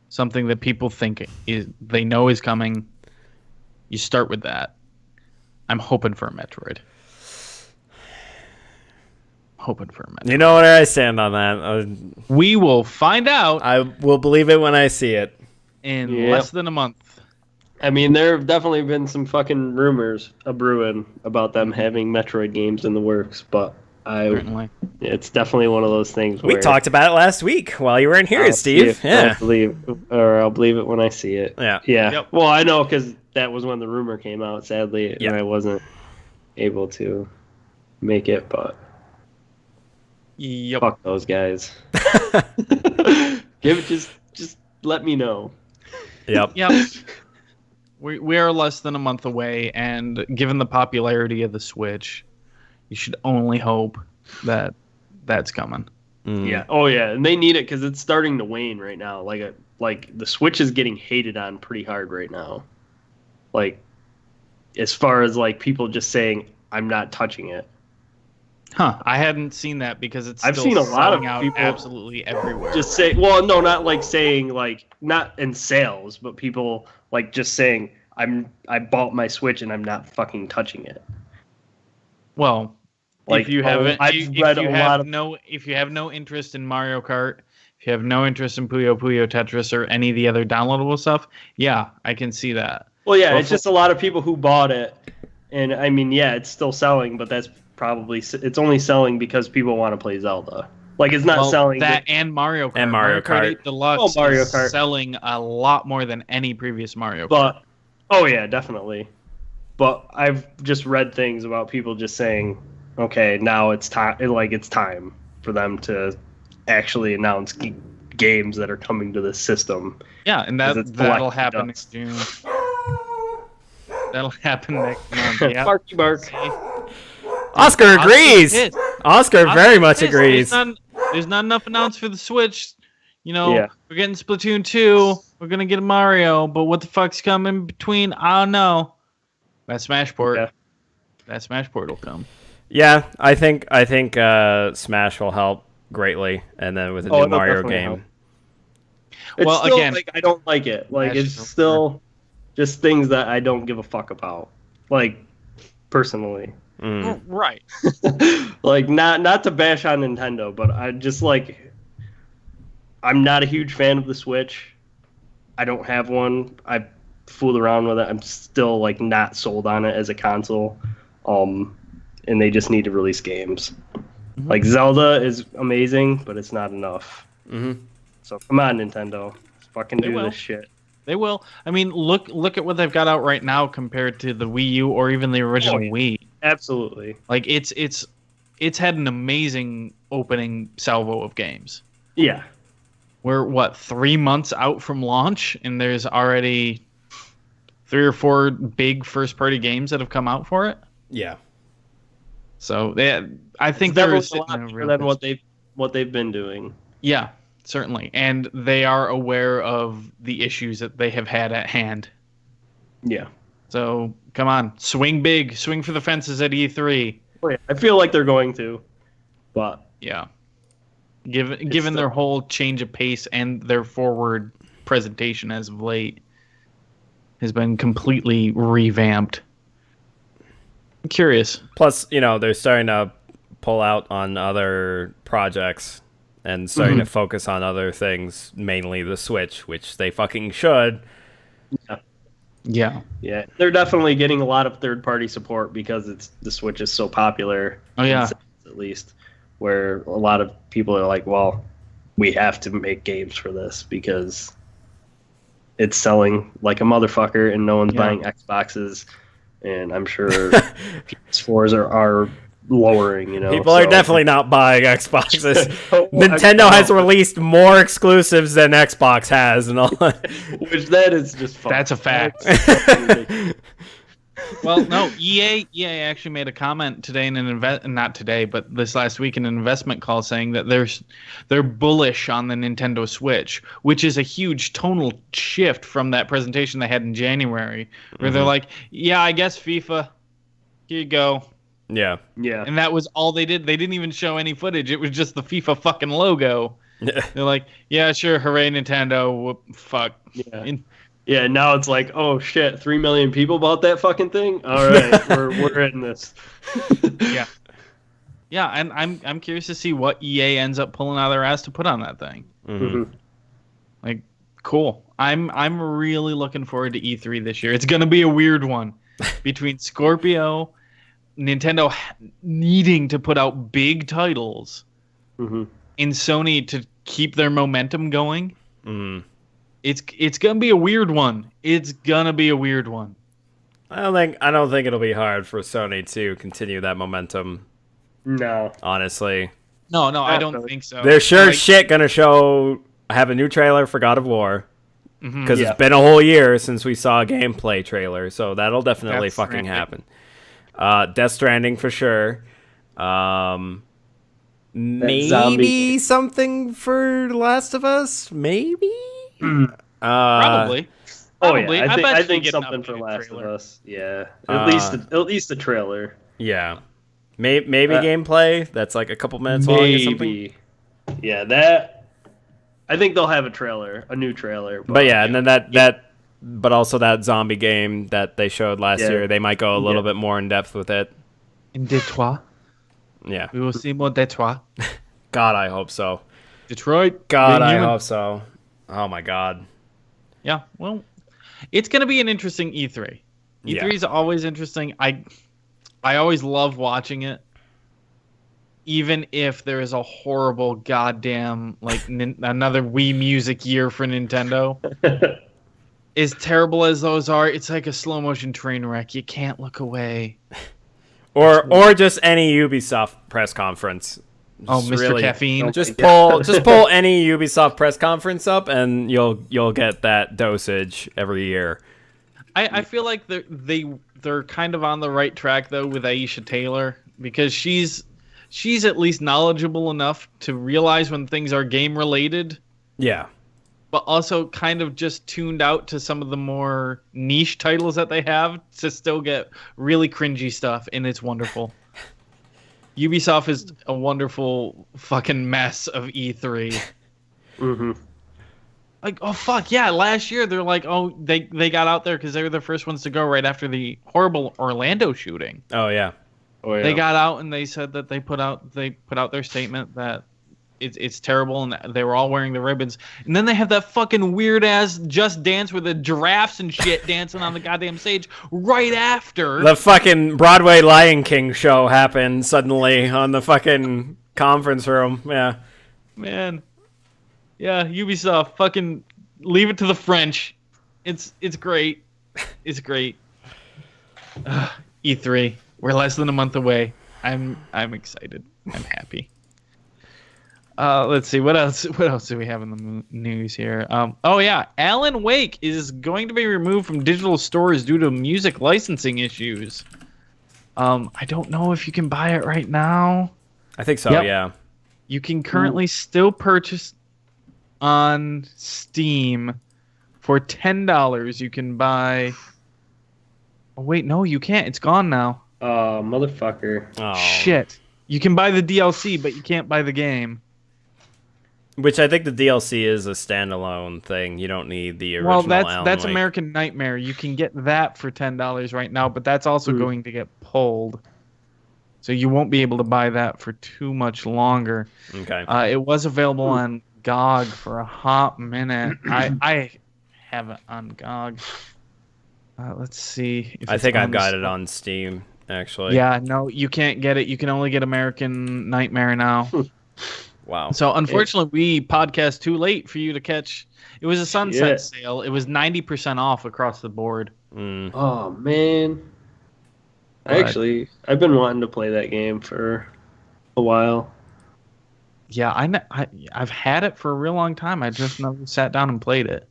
Speaker 1: something that people think they know is coming. You start with that. I'm hoping for a Metroid. hoping for a Metroid.
Speaker 4: You know where I stand on that.
Speaker 1: We will find out.
Speaker 4: I will believe it when I see it.
Speaker 1: In less than a month.
Speaker 3: I mean, there have definitely been some fucking rumors brewing about them having Metroid games in the works, but
Speaker 1: Certainly.
Speaker 3: It's definitely one of those things where
Speaker 4: We talked about it last week while you were in here, Steve.
Speaker 3: I'll believe it when I see it.
Speaker 4: Yeah.
Speaker 3: Yep. Well, I know because that was when the rumor came out, sadly, and I wasn't able to make it, but fuck those guys. Just let me know.
Speaker 4: Yep.
Speaker 1: We are less than a month away, and given the popularity of the Switch, you should only hope that that's coming.
Speaker 3: Yeah. Oh yeah, and they need it because it's starting to wane right now. Like the Switch is getting hated on pretty hard right now. Like, as far as like people just saying, "I'm not touching it."
Speaker 1: Huh? I hadn't seen that because it's.
Speaker 3: I've
Speaker 1: still
Speaker 3: seen a lot of
Speaker 1: out
Speaker 3: people
Speaker 1: absolutely everywhere.
Speaker 3: Just say, well, no, not like saying like not in sales, but people like just saying, I bought my Switch and I'm not fucking touching it.
Speaker 1: Well,
Speaker 3: like,
Speaker 1: if you haven't, if you have no interest in Mario Kart, if you have no interest in Puyo Puyo Tetris or any of the other downloadable stuff, yeah, I can see that.
Speaker 3: Well, yeah, it's just a lot of people who bought it, and I mean, yeah, it's still selling, but that's probably it's only selling because people want to play Zelda. Like, it's not selling
Speaker 1: that and Mario Kart.
Speaker 4: And Mario Kart
Speaker 1: 8 Deluxe
Speaker 3: Mario
Speaker 1: is
Speaker 3: Kart
Speaker 1: selling a lot more than any previous Mario Kart.
Speaker 3: But oh yeah, definitely. But I've just read things about people just saying, okay, now it's time. Like, it's time for them to actually announce games that are coming to this system.
Speaker 1: Yeah, and that'll happen next June. That'll happen next month. Yeah.
Speaker 3: Barky bark.
Speaker 4: Oscar agrees. Oscar very much agrees.
Speaker 1: There's not enough announced for the Switch. You know, we're getting Splatoon 2. We're gonna get a Mario, but what the fuck's coming between? I don't know. That Smash port. Yeah. That Smash port will come.
Speaker 4: Yeah, I think Smash will help greatly, and then with a new Mario game.
Speaker 3: It's still, again, like, I don't like it. Like, it's still just things that I don't give a fuck about. Like, personally.
Speaker 1: Right.
Speaker 3: Like, not to bash on Nintendo, but I just like, I'm not a huge fan of the Switch. I don't have one. I fooled around with it. I'm still like not sold on it as a console. And they just need to release games. Mm-hmm. Like, Zelda is amazing, but it's not enough.
Speaker 4: Mm-hmm.
Speaker 3: So come on, Nintendo, fucking do this shit.
Speaker 1: They will. I mean, look at what they've got out right now compared to the Wii U or even the original Wii.
Speaker 3: Absolutely.
Speaker 1: Like, it's had an amazing opening salvo of games.
Speaker 3: Yeah.
Speaker 1: We're 3 months out from launch, and there's already 3 or 4 big first-party games that have come out for it.
Speaker 4: Yeah.
Speaker 1: So I think
Speaker 3: they're
Speaker 1: a
Speaker 3: lot better than what they've been doing.
Speaker 1: Yeah, certainly, and they are aware of the issues that they have had at hand.
Speaker 3: Yeah.
Speaker 1: So come on, swing big, swing for the fences at E3.
Speaker 3: Oh, yeah. I feel like they're going to, but
Speaker 1: yeah. Given their whole change of pace and their forward presentation as of late has been completely revamped. I'm curious.
Speaker 4: Plus, they're starting to pull out on other projects and starting to focus on other things, mainly the Switch, which they fucking should.
Speaker 3: Yeah. They're definitely getting a lot of third-party support because the Switch is so popular.
Speaker 1: Oh yeah.
Speaker 3: At least. Where a lot of people are like, well, we have to make games for this because it's selling like a motherfucker and no one's buying Xboxes, and I'm sure PS4s are lowering,
Speaker 4: People are definitely not buying Xboxes. Nintendo has released more exclusives than Xbox has, and all that.
Speaker 3: Which that is just fun.
Speaker 1: That's a fact. Well, no, EA actually made a comment today in not today, but this last week in an investment call saying that they're bullish on the Nintendo Switch, which is a huge tonal shift from that presentation they had in January, where they're like, yeah, I guess FIFA, here you go.
Speaker 4: Yeah.
Speaker 1: And that was all they did. They didn't even show any footage. It was just the FIFA fucking logo. They're like, yeah, sure, hooray, Nintendo, whoop, fuck.
Speaker 3: Yeah. Yeah, now it's like, oh shit, 3 million people bought that fucking thing? All right, we're in this.
Speaker 1: Yeah. Yeah, and I'm curious to see what EA ends up pulling out of their ass to put on that thing.
Speaker 3: Mm-hmm.
Speaker 1: Like, cool. I'm really looking forward to E3 this year. It's gonna be a weird one between Scorpio, Nintendo needing to put out big titles, and Sony to keep their momentum going. It's gonna be a weird one. It's gonna be a weird one.
Speaker 4: I don't think it'll be hard for Sony to continue that momentum.
Speaker 3: No.
Speaker 4: Honestly.
Speaker 1: No, I don't think so.
Speaker 4: They're sure as shit gonna have a new trailer for God of War. Because it's been a whole year since we saw a gameplay trailer, so that'll definitely fucking happen. Death Stranding for sure. Maybe something for The Last of Us? Maybe?
Speaker 1: Probably.
Speaker 3: Probably. I think something for Last of Us. Yeah. At least the trailer.
Speaker 4: Yeah. Maybe gameplay that's like a couple minutes long or something.
Speaker 3: Yeah, that. I think they'll have a new trailer.
Speaker 4: But yeah, and then but also that zombie game that they showed last year, they might go a little bit more in depth with it.
Speaker 1: In Detroit.
Speaker 4: Yeah.
Speaker 1: We will see more Detroit.
Speaker 4: God, I hope so.
Speaker 1: Detroit.
Speaker 4: God, I hope so. Oh my God.
Speaker 1: Yeah, well, it's going to be an interesting E3. E3 is always interesting. I always love watching it. Even if there is a horrible goddamn, like, another Wii Music year for Nintendo. As terrible as those are, it's like a slow motion train wreck. You can't look away.
Speaker 4: Or just any Ubisoft press conference.
Speaker 1: Just Mr. Caffeine.
Speaker 4: Just pull any Ubisoft press conference up, and you'll get that dosage every year.
Speaker 1: I feel like they're kind of on the right track though with Aisha Taylor, because she's at least knowledgeable enough to realize when things are game related.
Speaker 4: Yeah.
Speaker 1: But also kind of just tuned out to some of the more niche titles that they have to still get really cringy stuff, and it's wonderful. Ubisoft is a wonderful fucking mess of E3. Like, oh fuck yeah! Last year they're like, oh they got out there because they were the first ones to go right after the horrible Orlando shooting.
Speaker 4: Oh yeah.
Speaker 1: They got out and they said that they put out their statement that it's terrible, and they were all wearing the ribbons. And then they have that fucking weird ass Just Dance with the giraffes and shit dancing on the goddamn stage right after
Speaker 4: the fucking Broadway Lion King show happened suddenly on the fucking conference room. Yeah,
Speaker 1: man. Yeah, Ubisoft, fucking leave it to the French. It's great. It's great. E3. We're less than a month away. I'm excited. I'm happy. Let's see what else do we have in the news here. Oh yeah, Alan Wake is going to be removed from digital stores due to music licensing issues. I don't know if you can buy it right now.
Speaker 4: I think so. Yep. Yeah.
Speaker 1: You can currently still purchase on Steam for $10. You can buy. Oh wait, no, you can't. It's gone now.
Speaker 3: Oh, motherfucker.
Speaker 4: Oh.
Speaker 1: Shit. You can buy the DLC, but you can't buy the game.
Speaker 4: Which I think the DLC is a standalone thing. You don't need the original.
Speaker 1: Well, that's American Nightmare. You can get that for $10 right now, but that's also going to get pulled. So you won't be able to buy that for too much longer.
Speaker 4: Okay.
Speaker 1: It was available on GOG for a hot minute. I have it on GOG. Let's see.
Speaker 4: I think I've got it on Steam, actually.
Speaker 1: Yeah, no, you can't get it. You can only get American Nightmare now.
Speaker 4: Wow.
Speaker 1: So unfortunately, we podcast too late for you to catch. It was a sunset sale. It was 90% off across the board.
Speaker 3: Oh man! I've been wanting to play that game for a while.
Speaker 1: Yeah, I've had it for a real long time. I just never sat down and played it.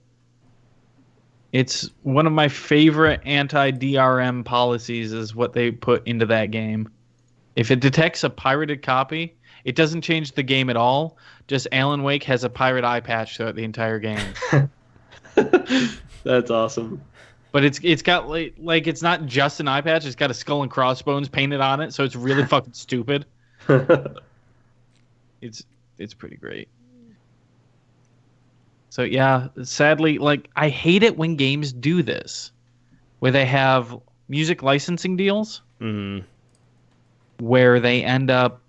Speaker 1: It's one of my favorite anti-DRM policies is what they put into that game. If it detects a pirated copy, it doesn't change the game at all. Just Alan Wake has a pirate eye patch throughout the entire game.
Speaker 3: That's awesome.
Speaker 1: But it's got like it's not just an eye patch. It's got a skull and crossbones painted on it, so it's really fucking stupid. It's pretty great. So yeah, sadly, like I hate it when games do this, where they have music licensing deals, where they end up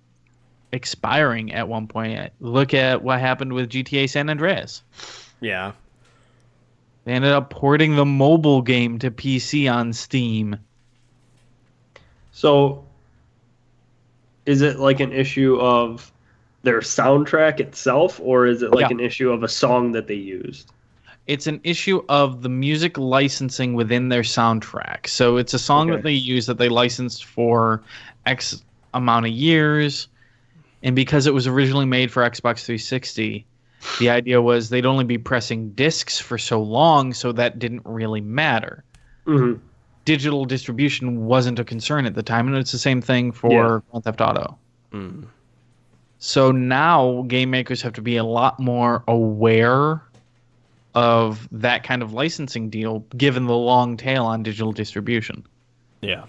Speaker 1: expiring at one point. Look at what happened with GTA San Andreas.
Speaker 4: Yeah.
Speaker 1: They ended up porting the mobile game to PC on Steam.
Speaker 3: So, is it like an issue of their soundtrack itself, or is it like an issue of a song that they used?
Speaker 1: It's an issue of the music licensing within their soundtrack. So it's a song that they use that they licensed for X amount of years. And because it was originally made for Xbox 360, the idea was they'd only be pressing discs for so long, so that didn't really matter.
Speaker 3: Mm-hmm.
Speaker 1: Digital distribution wasn't a concern at the time, and it's the same thing for Grand Theft Auto.
Speaker 4: Mm.
Speaker 1: So now game makers have to be a lot more aware of that kind of licensing deal, given the long tail on digital distribution.
Speaker 3: Yeah.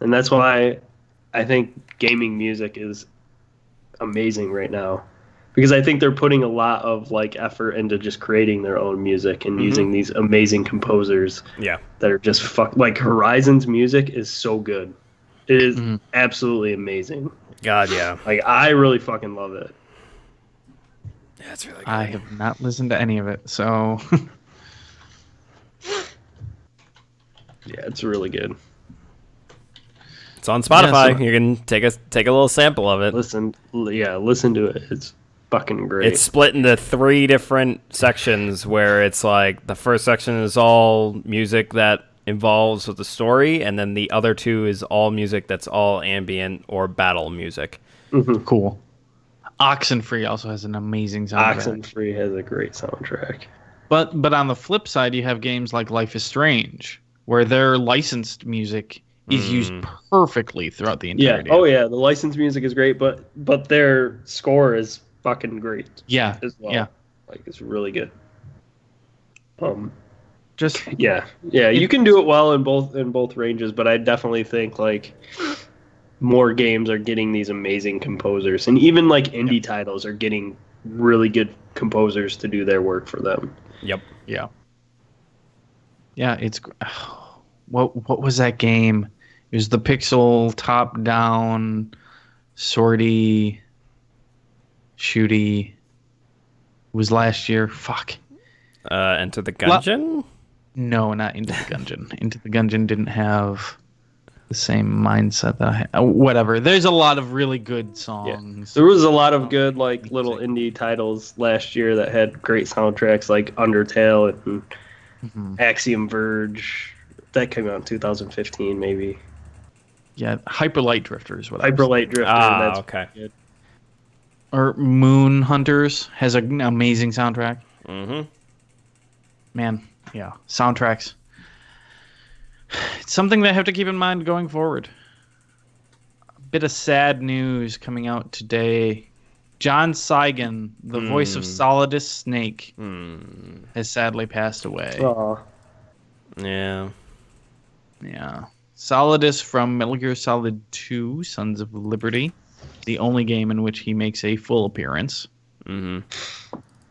Speaker 3: And that's why I think gaming music is amazing right now, because I think they're putting a lot of like effort into just creating their own music and using these amazing composers.
Speaker 4: Yeah.
Speaker 3: That are just like Horizon's music is so good. It is absolutely amazing.
Speaker 4: God, yeah.
Speaker 3: Like I really fucking love it.
Speaker 4: Yeah, it's really good.
Speaker 1: I have not listened to any of it, so
Speaker 3: Yeah, it's really good.
Speaker 4: It's on Spotify.
Speaker 1: Yeah, so-
Speaker 4: You can take a little sample of it.
Speaker 3: Listen to it. It's fucking great.
Speaker 4: It's split into 3 different sections where it's like the first section is all music that involves with the story, and then the other 2 is all music that's all ambient or battle music.
Speaker 1: cool. Oxenfree also has an amazing soundtrack.
Speaker 3: Oxenfree has a great soundtrack.
Speaker 1: But on the flip side, you have games like Life is Strange, where their licensed music is used perfectly throughout the entirety.
Speaker 3: Oh yeah, the licensed music is great, but their score is fucking great.
Speaker 1: Yeah.
Speaker 3: As well.
Speaker 1: Yeah.
Speaker 3: Like it's really good.
Speaker 1: Just
Speaker 3: Yeah. You can do it well in both ranges, but I definitely think like more games are getting these amazing composers, and even like indie titles are getting really good composers to do their work for them.
Speaker 4: Yep.
Speaker 1: Yeah, it's what was that game? It was the pixel top down sorty shooty. It was last year. Fuck.
Speaker 4: Enter the Gungeon?
Speaker 1: No, not Into the Gungeon. Into the Gungeon didn't have the same mindset that I had. Whatever. There's a lot of really good songs.
Speaker 3: There was a lot of good like little indie titles last year that had great soundtracks, like Undertale and Axiom Verge. That came out in 2015, maybe.
Speaker 1: Yeah, Hyper Light Drifter is what
Speaker 3: Hyper Light Drifter. That's
Speaker 4: okay.
Speaker 3: good.
Speaker 1: Or Moon Hunters has an amazing soundtrack.
Speaker 4: Mm-hmm.
Speaker 1: Man, yeah, soundtracks. It's something they have to keep in mind going forward. A bit of sad news coming out today. John Seigan, the voice of Solidus Snake, has sadly passed away.
Speaker 3: Aw.
Speaker 4: Yeah.
Speaker 1: Yeah. Solidus from Metal Gear Solid 2, Sons of Liberty, the only game in which he makes a full appearance.
Speaker 4: Mm-hmm.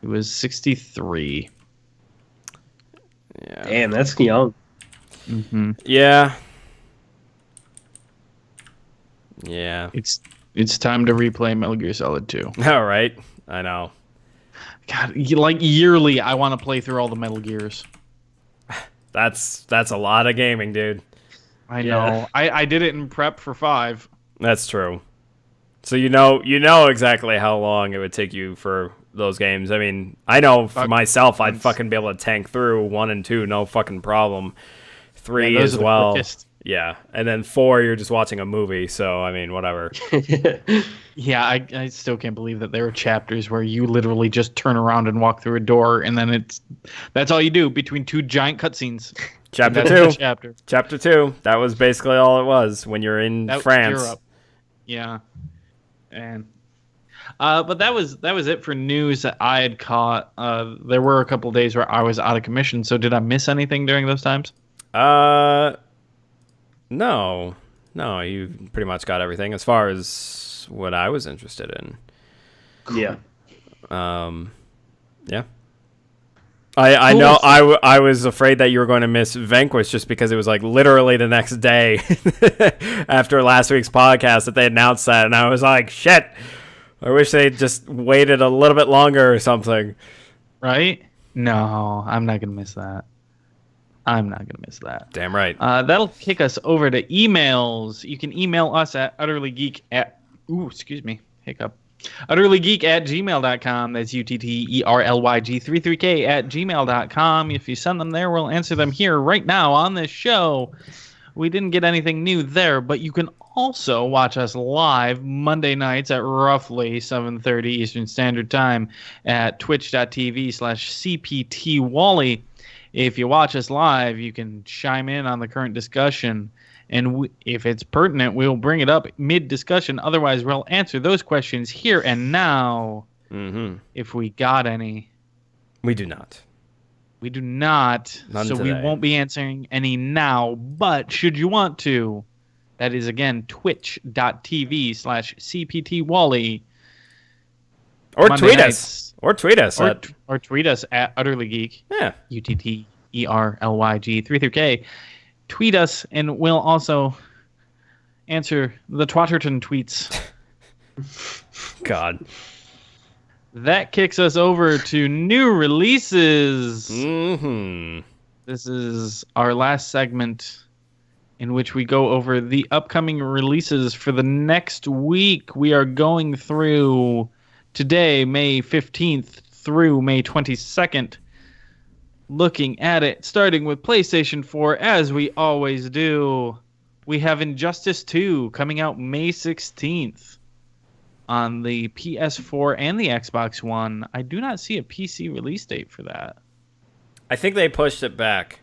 Speaker 1: He was 63.
Speaker 4: Yeah.
Speaker 3: Damn, that's young.
Speaker 1: Mm-hmm.
Speaker 4: Yeah. Yeah.
Speaker 1: It's time to replay Metal Gear Solid 2.
Speaker 4: All right. I know.
Speaker 1: God, like yearly, I want to play through all the Metal Gears.
Speaker 4: That's a lot of gaming, dude.
Speaker 1: I know. I did it in prep for 5.
Speaker 4: That's true. So you know exactly how long it would take you for those games. I mean, I know for myself, I'd fucking be able to tank through 1 and 2, no fucking problem. 3 as well.
Speaker 1: Quickest.
Speaker 4: Yeah, and then 4, you're just watching a movie. So I mean, whatever.
Speaker 1: Yeah, I still can't believe that there are chapters where you literally just turn around and walk through a door, and then that's all you do between 2 giant cutscenes.
Speaker 4: Chapter
Speaker 1: That's
Speaker 4: 2. Chapter 2. That was basically all it was when you're in France.
Speaker 1: Europe. Yeah, and but that was it for news that I had caught. There were a couple of days where I was out of commission. So did I miss anything during those times?
Speaker 4: No, you pretty much got everything as far as what I was interested in.
Speaker 3: Yeah.
Speaker 4: Yeah. I know. I was afraid that you were going to miss Vanquish just because it was like literally the next day after last week's podcast that they announced that, and I was like, shit. I wish they just waited a little bit longer or something.
Speaker 5: Right? No, I'm not gonna miss that.
Speaker 4: Damn right.
Speaker 5: That'll kick us over to emails. You can email us at utterlygeek@gmail.com. That's utterlyg33k@gmail.com. If you send them there, we'll answer them here right now on this show. We didn't get anything new there, but you can also watch us live Monday nights at roughly 7:30 Eastern Standard Time at twitch.tv/cptwally. If you watch us live, you can chime in on the current discussion, and if it's pertinent, we'll bring it up mid-discussion. Otherwise, we'll answer those questions here and now, if we got any.
Speaker 4: We do not.
Speaker 5: We do not,
Speaker 4: None
Speaker 5: so
Speaker 4: today.
Speaker 5: we won't be answering any now, but should you want to, that is, again, twitch.tv/cptwally.
Speaker 4: Or
Speaker 5: Monday
Speaker 4: tweet
Speaker 5: nights.
Speaker 4: us. Or tweet us.
Speaker 5: Or tweet us at utterlygeek.
Speaker 4: Yeah.
Speaker 5: UTTERLYG33k. Tweet us, and we'll also answer the Twatterton tweets.
Speaker 4: God.
Speaker 5: That kicks us over to new releases.
Speaker 4: Mm-hmm.
Speaker 5: This is our last segment in which we go over the upcoming releases for the next week. We are going through today, May 15th through May 22nd. Looking at it, starting with PlayStation 4, as we always do. We have Injustice 2 coming out May 16th on the PS4 and the Xbox One. I do not see a PC release date for that.
Speaker 4: I think they pushed it back.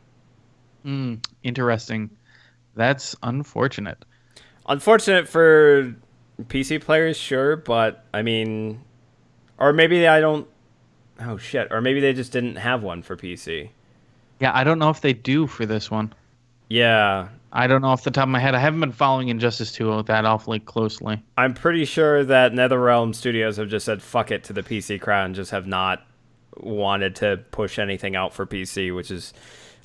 Speaker 5: Interesting. That's unfortunate.
Speaker 4: Unfortunate for PC players, sure, but I mean, or maybe I don't. Oh shit! Or maybe they just didn't have one for PC.
Speaker 5: Yeah, I don't know if they do for this one.
Speaker 4: Yeah,
Speaker 5: I don't know off the top of my head. I haven't been following Injustice 2 that awfully closely.
Speaker 4: I'm pretty sure that NetherRealm Studios have just said fuck it to the PC crowd and just have not wanted to push anything out for PC, which is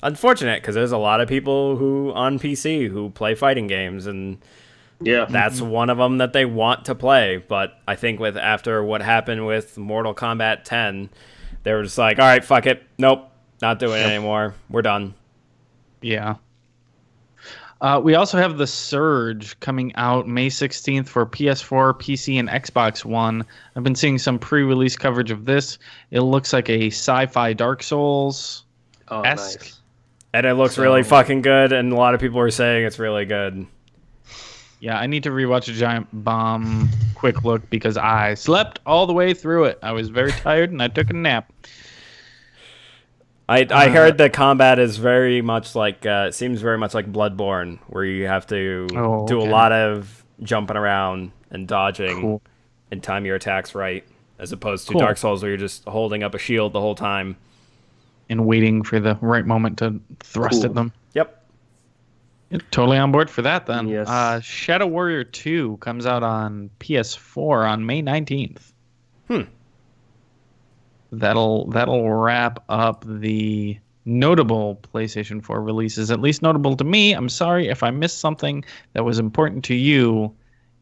Speaker 4: unfortunate because there's a lot of people who on PC who play fighting games, and that's one of them that they want to play. But I think with after what happened with Mortal Kombat 10, they were just like, all right, fuck it. Nope, not doing it anymore. We're done.
Speaker 5: Yeah. We also have The Surge coming out May 16th for PS4, PC, and Xbox One. I've been seeing some pre-release coverage of this. It looks like a sci-fi Dark Souls-esque.
Speaker 3: Oh, nice.
Speaker 4: And it looks really fucking good, and a lot of people are saying it's really good.
Speaker 5: Yeah, I need to rewatch A Giant Bomb quick look because I slept all the way through it. I was very tired and I took a nap.
Speaker 4: I heard the combat is very much like seems very much like Bloodborne, where you have to do a lot of jumping around and dodging and time your attacks right, as opposed to Dark Souls where you're just holding up a shield the whole time
Speaker 5: and waiting for the right moment to thrust at them.
Speaker 4: Yep.
Speaker 5: You're totally on board for that then.
Speaker 3: Yes.
Speaker 5: Shadow Warrior 2 comes out on PS4 on May 19th. That'll wrap up the notable PlayStation 4 releases, at least notable to me. I'm sorry if I missed something that was important to you.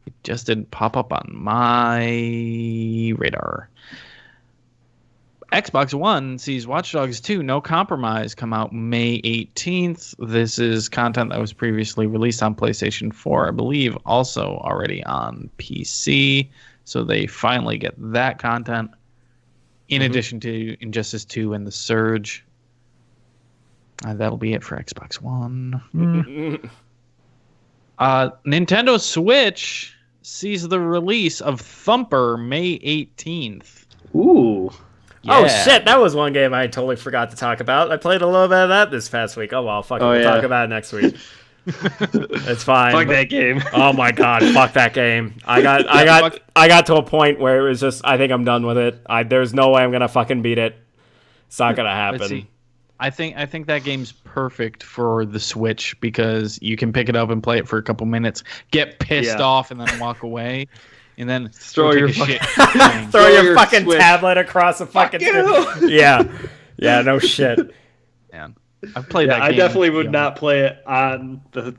Speaker 5: It just didn't pop up on my radar. Xbox One sees Watch Dogs 2 No Compromise come out May 18th. This is content that was previously released on PlayStation 4, I believe, also already on PC. So they finally get that content in addition to Injustice 2 and The Surge. That'll be it for Xbox One. Nintendo Switch sees the release of Thumper May 18th.
Speaker 3: Ooh.
Speaker 5: Yeah.
Speaker 4: Oh shit, that was one game I totally forgot to talk about. I played a little bit of that this past week. Oh well, fuck it, we'll talk about it next week. It's fine.
Speaker 3: Fuck that game.
Speaker 4: Oh my god, fuck that game. I got to a point where it was just I think I'm done with it. There's no way I'm gonna fucking beat it. It's not gonna happen.
Speaker 5: See, I think that game's perfect for the Switch because you can pick it up and play it for a couple minutes, get pissed off, and then walk away. And then
Speaker 3: throw your
Speaker 5: shit.
Speaker 4: Throw your fucking
Speaker 3: Switch.
Speaker 4: tablet across the fucking... Yeah. Yeah, no shit.
Speaker 5: Man, I've played that game.
Speaker 3: I definitely would not play it on the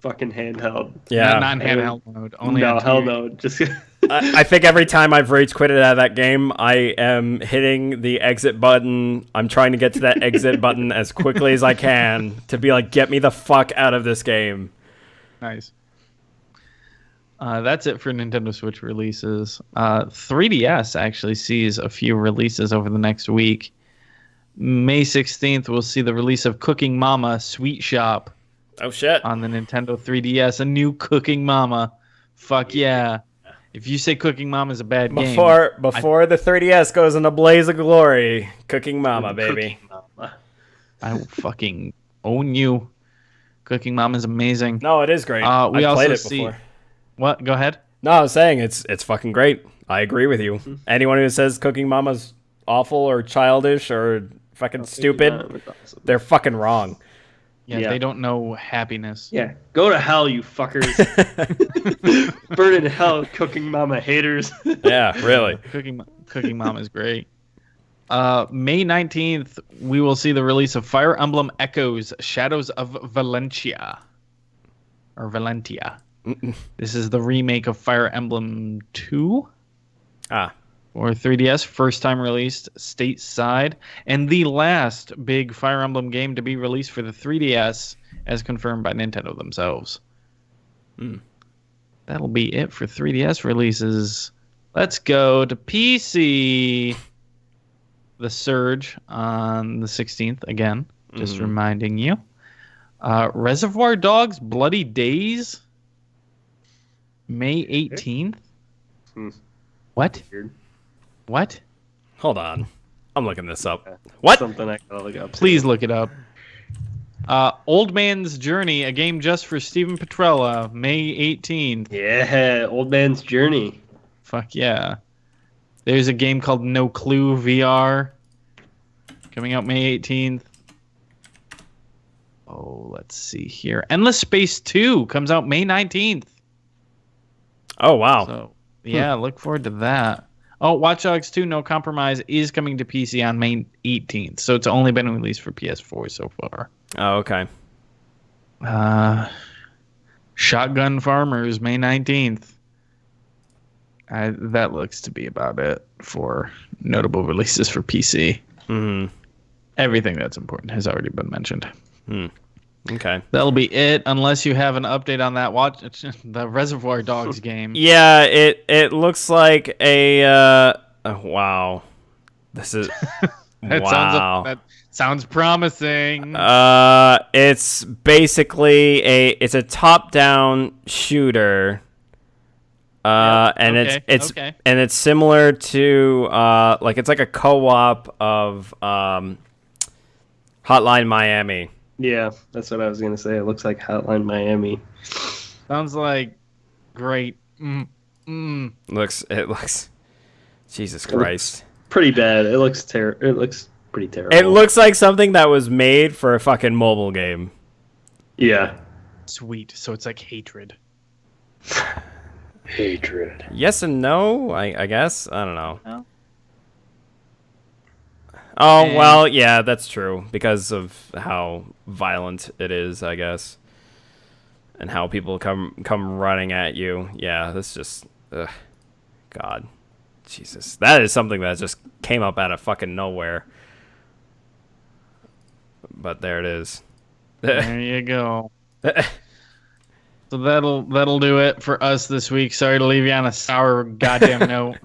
Speaker 3: fucking handheld.
Speaker 4: Yeah.
Speaker 5: Not handheld mode. Only
Speaker 3: no,
Speaker 5: on
Speaker 3: hell
Speaker 5: TV.
Speaker 3: no. Just
Speaker 4: I think every time I've rage quitted out of that game, I am hitting the exit button. I'm trying to get to that exit button as quickly as I can to be like, get me the fuck out of this game.
Speaker 5: Nice. That's it for Nintendo Switch releases. 3DS actually sees a few releases over the next week. May 16th, we'll see the release of Cooking Mama Sweet Shop.
Speaker 4: Oh, shit.
Speaker 5: On the Nintendo 3DS. A new Cooking Mama. Fuck yeah. If you say Cooking Mama is a bad game...
Speaker 4: Before the 3DS goes in a blaze of glory, Cooking Mama, baby.
Speaker 3: Cooking Mama.
Speaker 5: I will fucking own you. Cooking Mama is amazing.
Speaker 4: No, it is great.
Speaker 5: We
Speaker 4: I've
Speaker 5: also
Speaker 4: played it
Speaker 5: see...
Speaker 4: before.
Speaker 5: What? Go ahead.
Speaker 4: No, I was saying it's fucking great. I agree with you. Anyone who says Cooking Mama's awful or childish or fucking stupid, they're fucking wrong.
Speaker 5: Yeah, they don't know happiness.
Speaker 3: Yeah, go to hell, you fuckers. Burn in hell, Cooking Mama haters.
Speaker 4: Yeah, really.
Speaker 5: Cooking Mama is great. May 19th, we will see the release of Fire Emblem Echoes, Shadows of Valentia. Or Valentia. This is the remake of Fire Emblem 2. Or 3DS, first time released stateside, and the last big Fire Emblem game to be released for the 3DS, as confirmed by Nintendo themselves. That'll be it for 3DS releases. Let's go to PC. The Surge on the 16th, again, just reminding you. Reservoir Dogs Bloody Days, May 18th. What?
Speaker 3: Weird.
Speaker 5: What?
Speaker 4: Hold on. I'm looking this up. What?
Speaker 3: Something I gotta look up.
Speaker 5: Please look it up. Old Man's Journey, a game just for Steven Petrella, May 18th.
Speaker 3: Yeah, Old Man's Journey.
Speaker 5: Fuck yeah. There's a game called No Clue VR coming out May 18th. Oh, let's see here. Endless Space 2 comes out May 19th.
Speaker 4: Oh, wow.
Speaker 5: So, yeah, look forward to that. Oh, Watch Dogs 2 No Compromise is coming to PC on May 18th. So it's only been released for PS4 so far.
Speaker 4: Oh, okay.
Speaker 5: Shotgun Farmers, May 19th. That looks to be about it for notable releases for PC. Everything that's important has already been mentioned.
Speaker 4: Okay.
Speaker 5: That'll be it, unless you have an update on that the Reservoir Dogs game.
Speaker 4: Yeah, it looks like a wow. This is wow.
Speaker 5: That sounds promising.
Speaker 4: It's basically it's a top-down shooter. And it's similar to like it's like a co-op of Hotline Miami.
Speaker 3: Yeah, that's what I was gonna say. It looks like Hotline Miami.
Speaker 5: Sounds like great.
Speaker 4: It looks. Jesus Christ.
Speaker 3: Pretty bad. It looks It looks pretty terrible.
Speaker 4: It looks like something that was made for a fucking mobile game.
Speaker 3: Yeah.
Speaker 5: Sweet. So it's like hatred.
Speaker 3: Hatred.
Speaker 4: Yes and no, I guess. I don't know.
Speaker 5: No?
Speaker 4: Oh, well, yeah, that's true. Because of how violent it is, I guess. And how people come running at you. Yeah, that's just... Ugh. God. Jesus. That is something that just came up out of fucking nowhere. But there it is.
Speaker 5: There you go. So that'll do it for us this week. Sorry to leave you on a sour goddamn note.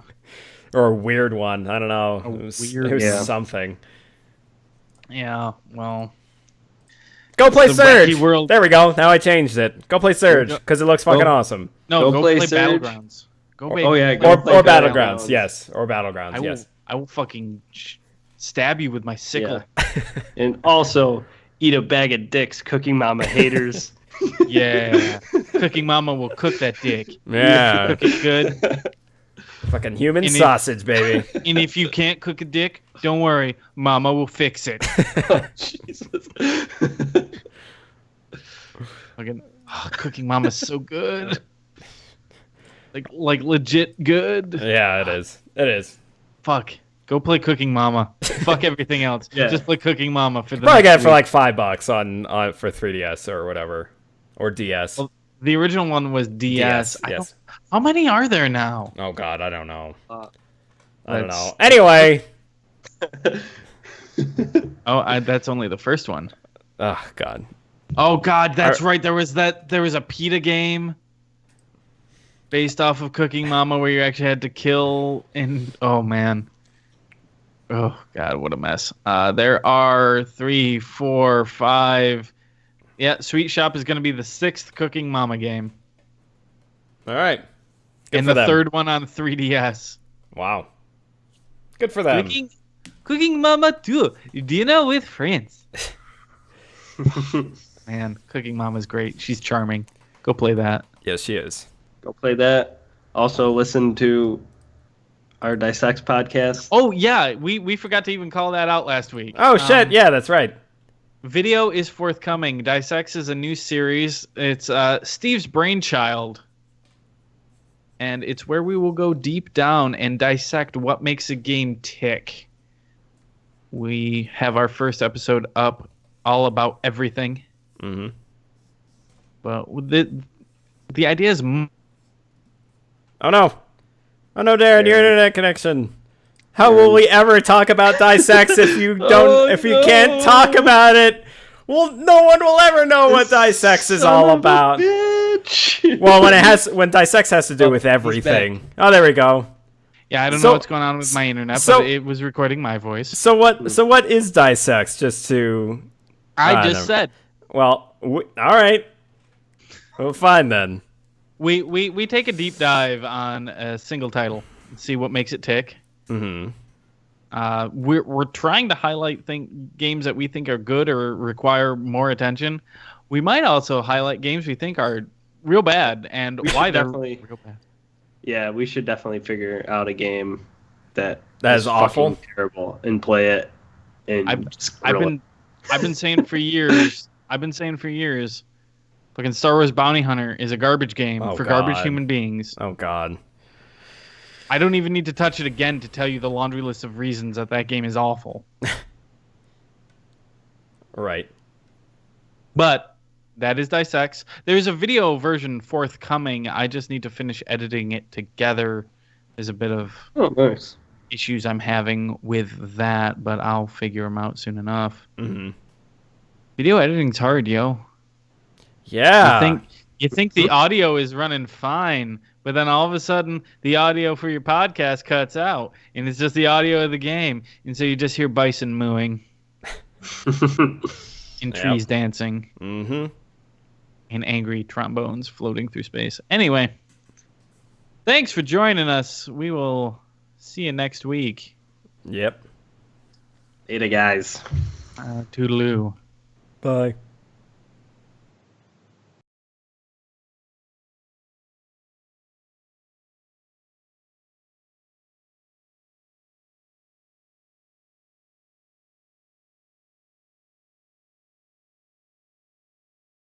Speaker 4: Or a weird one. I don't know. It was something.
Speaker 5: Yeah, well.
Speaker 4: Go play Surge!
Speaker 5: World.
Speaker 4: There we go. Now I changed it. Go play Surge, because it looks fucking awesome.
Speaker 5: No, go play
Speaker 3: Surge.
Speaker 5: Battlegrounds.
Speaker 3: Or
Speaker 4: Battlegrounds, yes. Or Battlegrounds, yes.
Speaker 5: I will fucking stab you with my sickle.
Speaker 3: Yeah. And also, eat a bag of dicks, Cooking Mama haters.
Speaker 5: Yeah. Cooking Mama will cook that dick.
Speaker 4: Yeah.
Speaker 5: Cook it good.
Speaker 4: Fucking human sausage, baby.
Speaker 5: And if you can't cook a dick, don't worry. Mama will fix it.
Speaker 3: Oh, Jesus.
Speaker 5: Fucking, Cooking Mama's so good. Like legit good.
Speaker 4: Yeah, it is. It is.
Speaker 5: Fuck. Go play Cooking Mama. Fuck everything else.
Speaker 3: Yeah.
Speaker 5: Just play Cooking Mama for the
Speaker 4: Probably
Speaker 5: next
Speaker 4: got it for
Speaker 5: week.
Speaker 4: like $5 on for 3DS or whatever, or DS.
Speaker 5: Well, the original one was DS.
Speaker 4: Yes.
Speaker 5: How many are there now?
Speaker 4: Oh God, I don't know. I don't
Speaker 5: That's-
Speaker 4: know. Anyway.
Speaker 5: That's only the first one.
Speaker 4: Oh God.
Speaker 5: Oh God, that's right. There was a PETA game based off of Cooking Mama where you actually had to kill and oh man. Oh God, what a mess. There are 3, 4, 5. Yeah, Sweet Shop is going to be the 6th Cooking Mama game.
Speaker 4: All right. Good
Speaker 5: And
Speaker 4: for
Speaker 5: the
Speaker 4: them.
Speaker 5: 3rd one on 3DS.
Speaker 4: Wow. Good for them.
Speaker 5: Cooking Mama 2. Dinner with friends. Man, Cooking Mama's great. She's charming. Go play that.
Speaker 4: Yes, she is.
Speaker 3: Go play that. Also, listen to our Dissects podcast.
Speaker 5: Oh yeah, we forgot to even call that out last week.
Speaker 4: Oh shit! Yeah, that's right.
Speaker 5: Video is forthcoming. Dissects is a new series. It's Steve's brainchild. And it's where we will go deep down and dissect what makes a game tick. We have our first episode up all about everything.
Speaker 4: Mm-hmm.
Speaker 5: But the idea is...
Speaker 4: Oh no, Darren, your internet connection. How will we ever talk about Dissects if you don't? If you can't talk about it? Well, no one will ever know what Dissects is all about. Well, when Dissects has to do with everything. Oh, there we go.
Speaker 5: Yeah, I don't know what's going on with my internet, but it was recording my voice.
Speaker 4: So what is Dissects? Just to...
Speaker 5: I just said.
Speaker 4: Well, all right. Well, fine then.
Speaker 5: We take a deep dive on a single title and see what makes it tick.
Speaker 4: Mm-hmm.
Speaker 5: We're trying to highlight games that we think are good or require more attention. We might also highlight games we think are real bad and why they're real bad.
Speaker 3: Yeah, we should definitely figure out a game that
Speaker 4: is awful,
Speaker 3: terrible, and play it. And
Speaker 5: I've been saying for years. Fucking Star Wars Bounty Hunter is a garbage game for garbage human beings.
Speaker 4: Oh God.
Speaker 5: I don't even need to touch it again to tell you the laundry list of reasons that game is awful.
Speaker 4: Right.
Speaker 5: But that is Dissects. There's a video version forthcoming. I just need to finish editing it together. There's a bit of
Speaker 3: nice
Speaker 5: issues I'm having with that, but I'll figure them out soon enough.
Speaker 4: Mm-hmm.
Speaker 5: Video editing's hard, yo.
Speaker 4: Yeah.
Speaker 5: You think the audio is running fine, but then all of a sudden the audio for your podcast cuts out, and it's just the audio of the game, and so you just hear bison mooing, and trees dancing, and angry trombones floating through space. Anyway, thanks for joining us. We will see you next week.
Speaker 4: Yep.
Speaker 3: Later, guys.
Speaker 5: Toodaloo.
Speaker 4: Bye.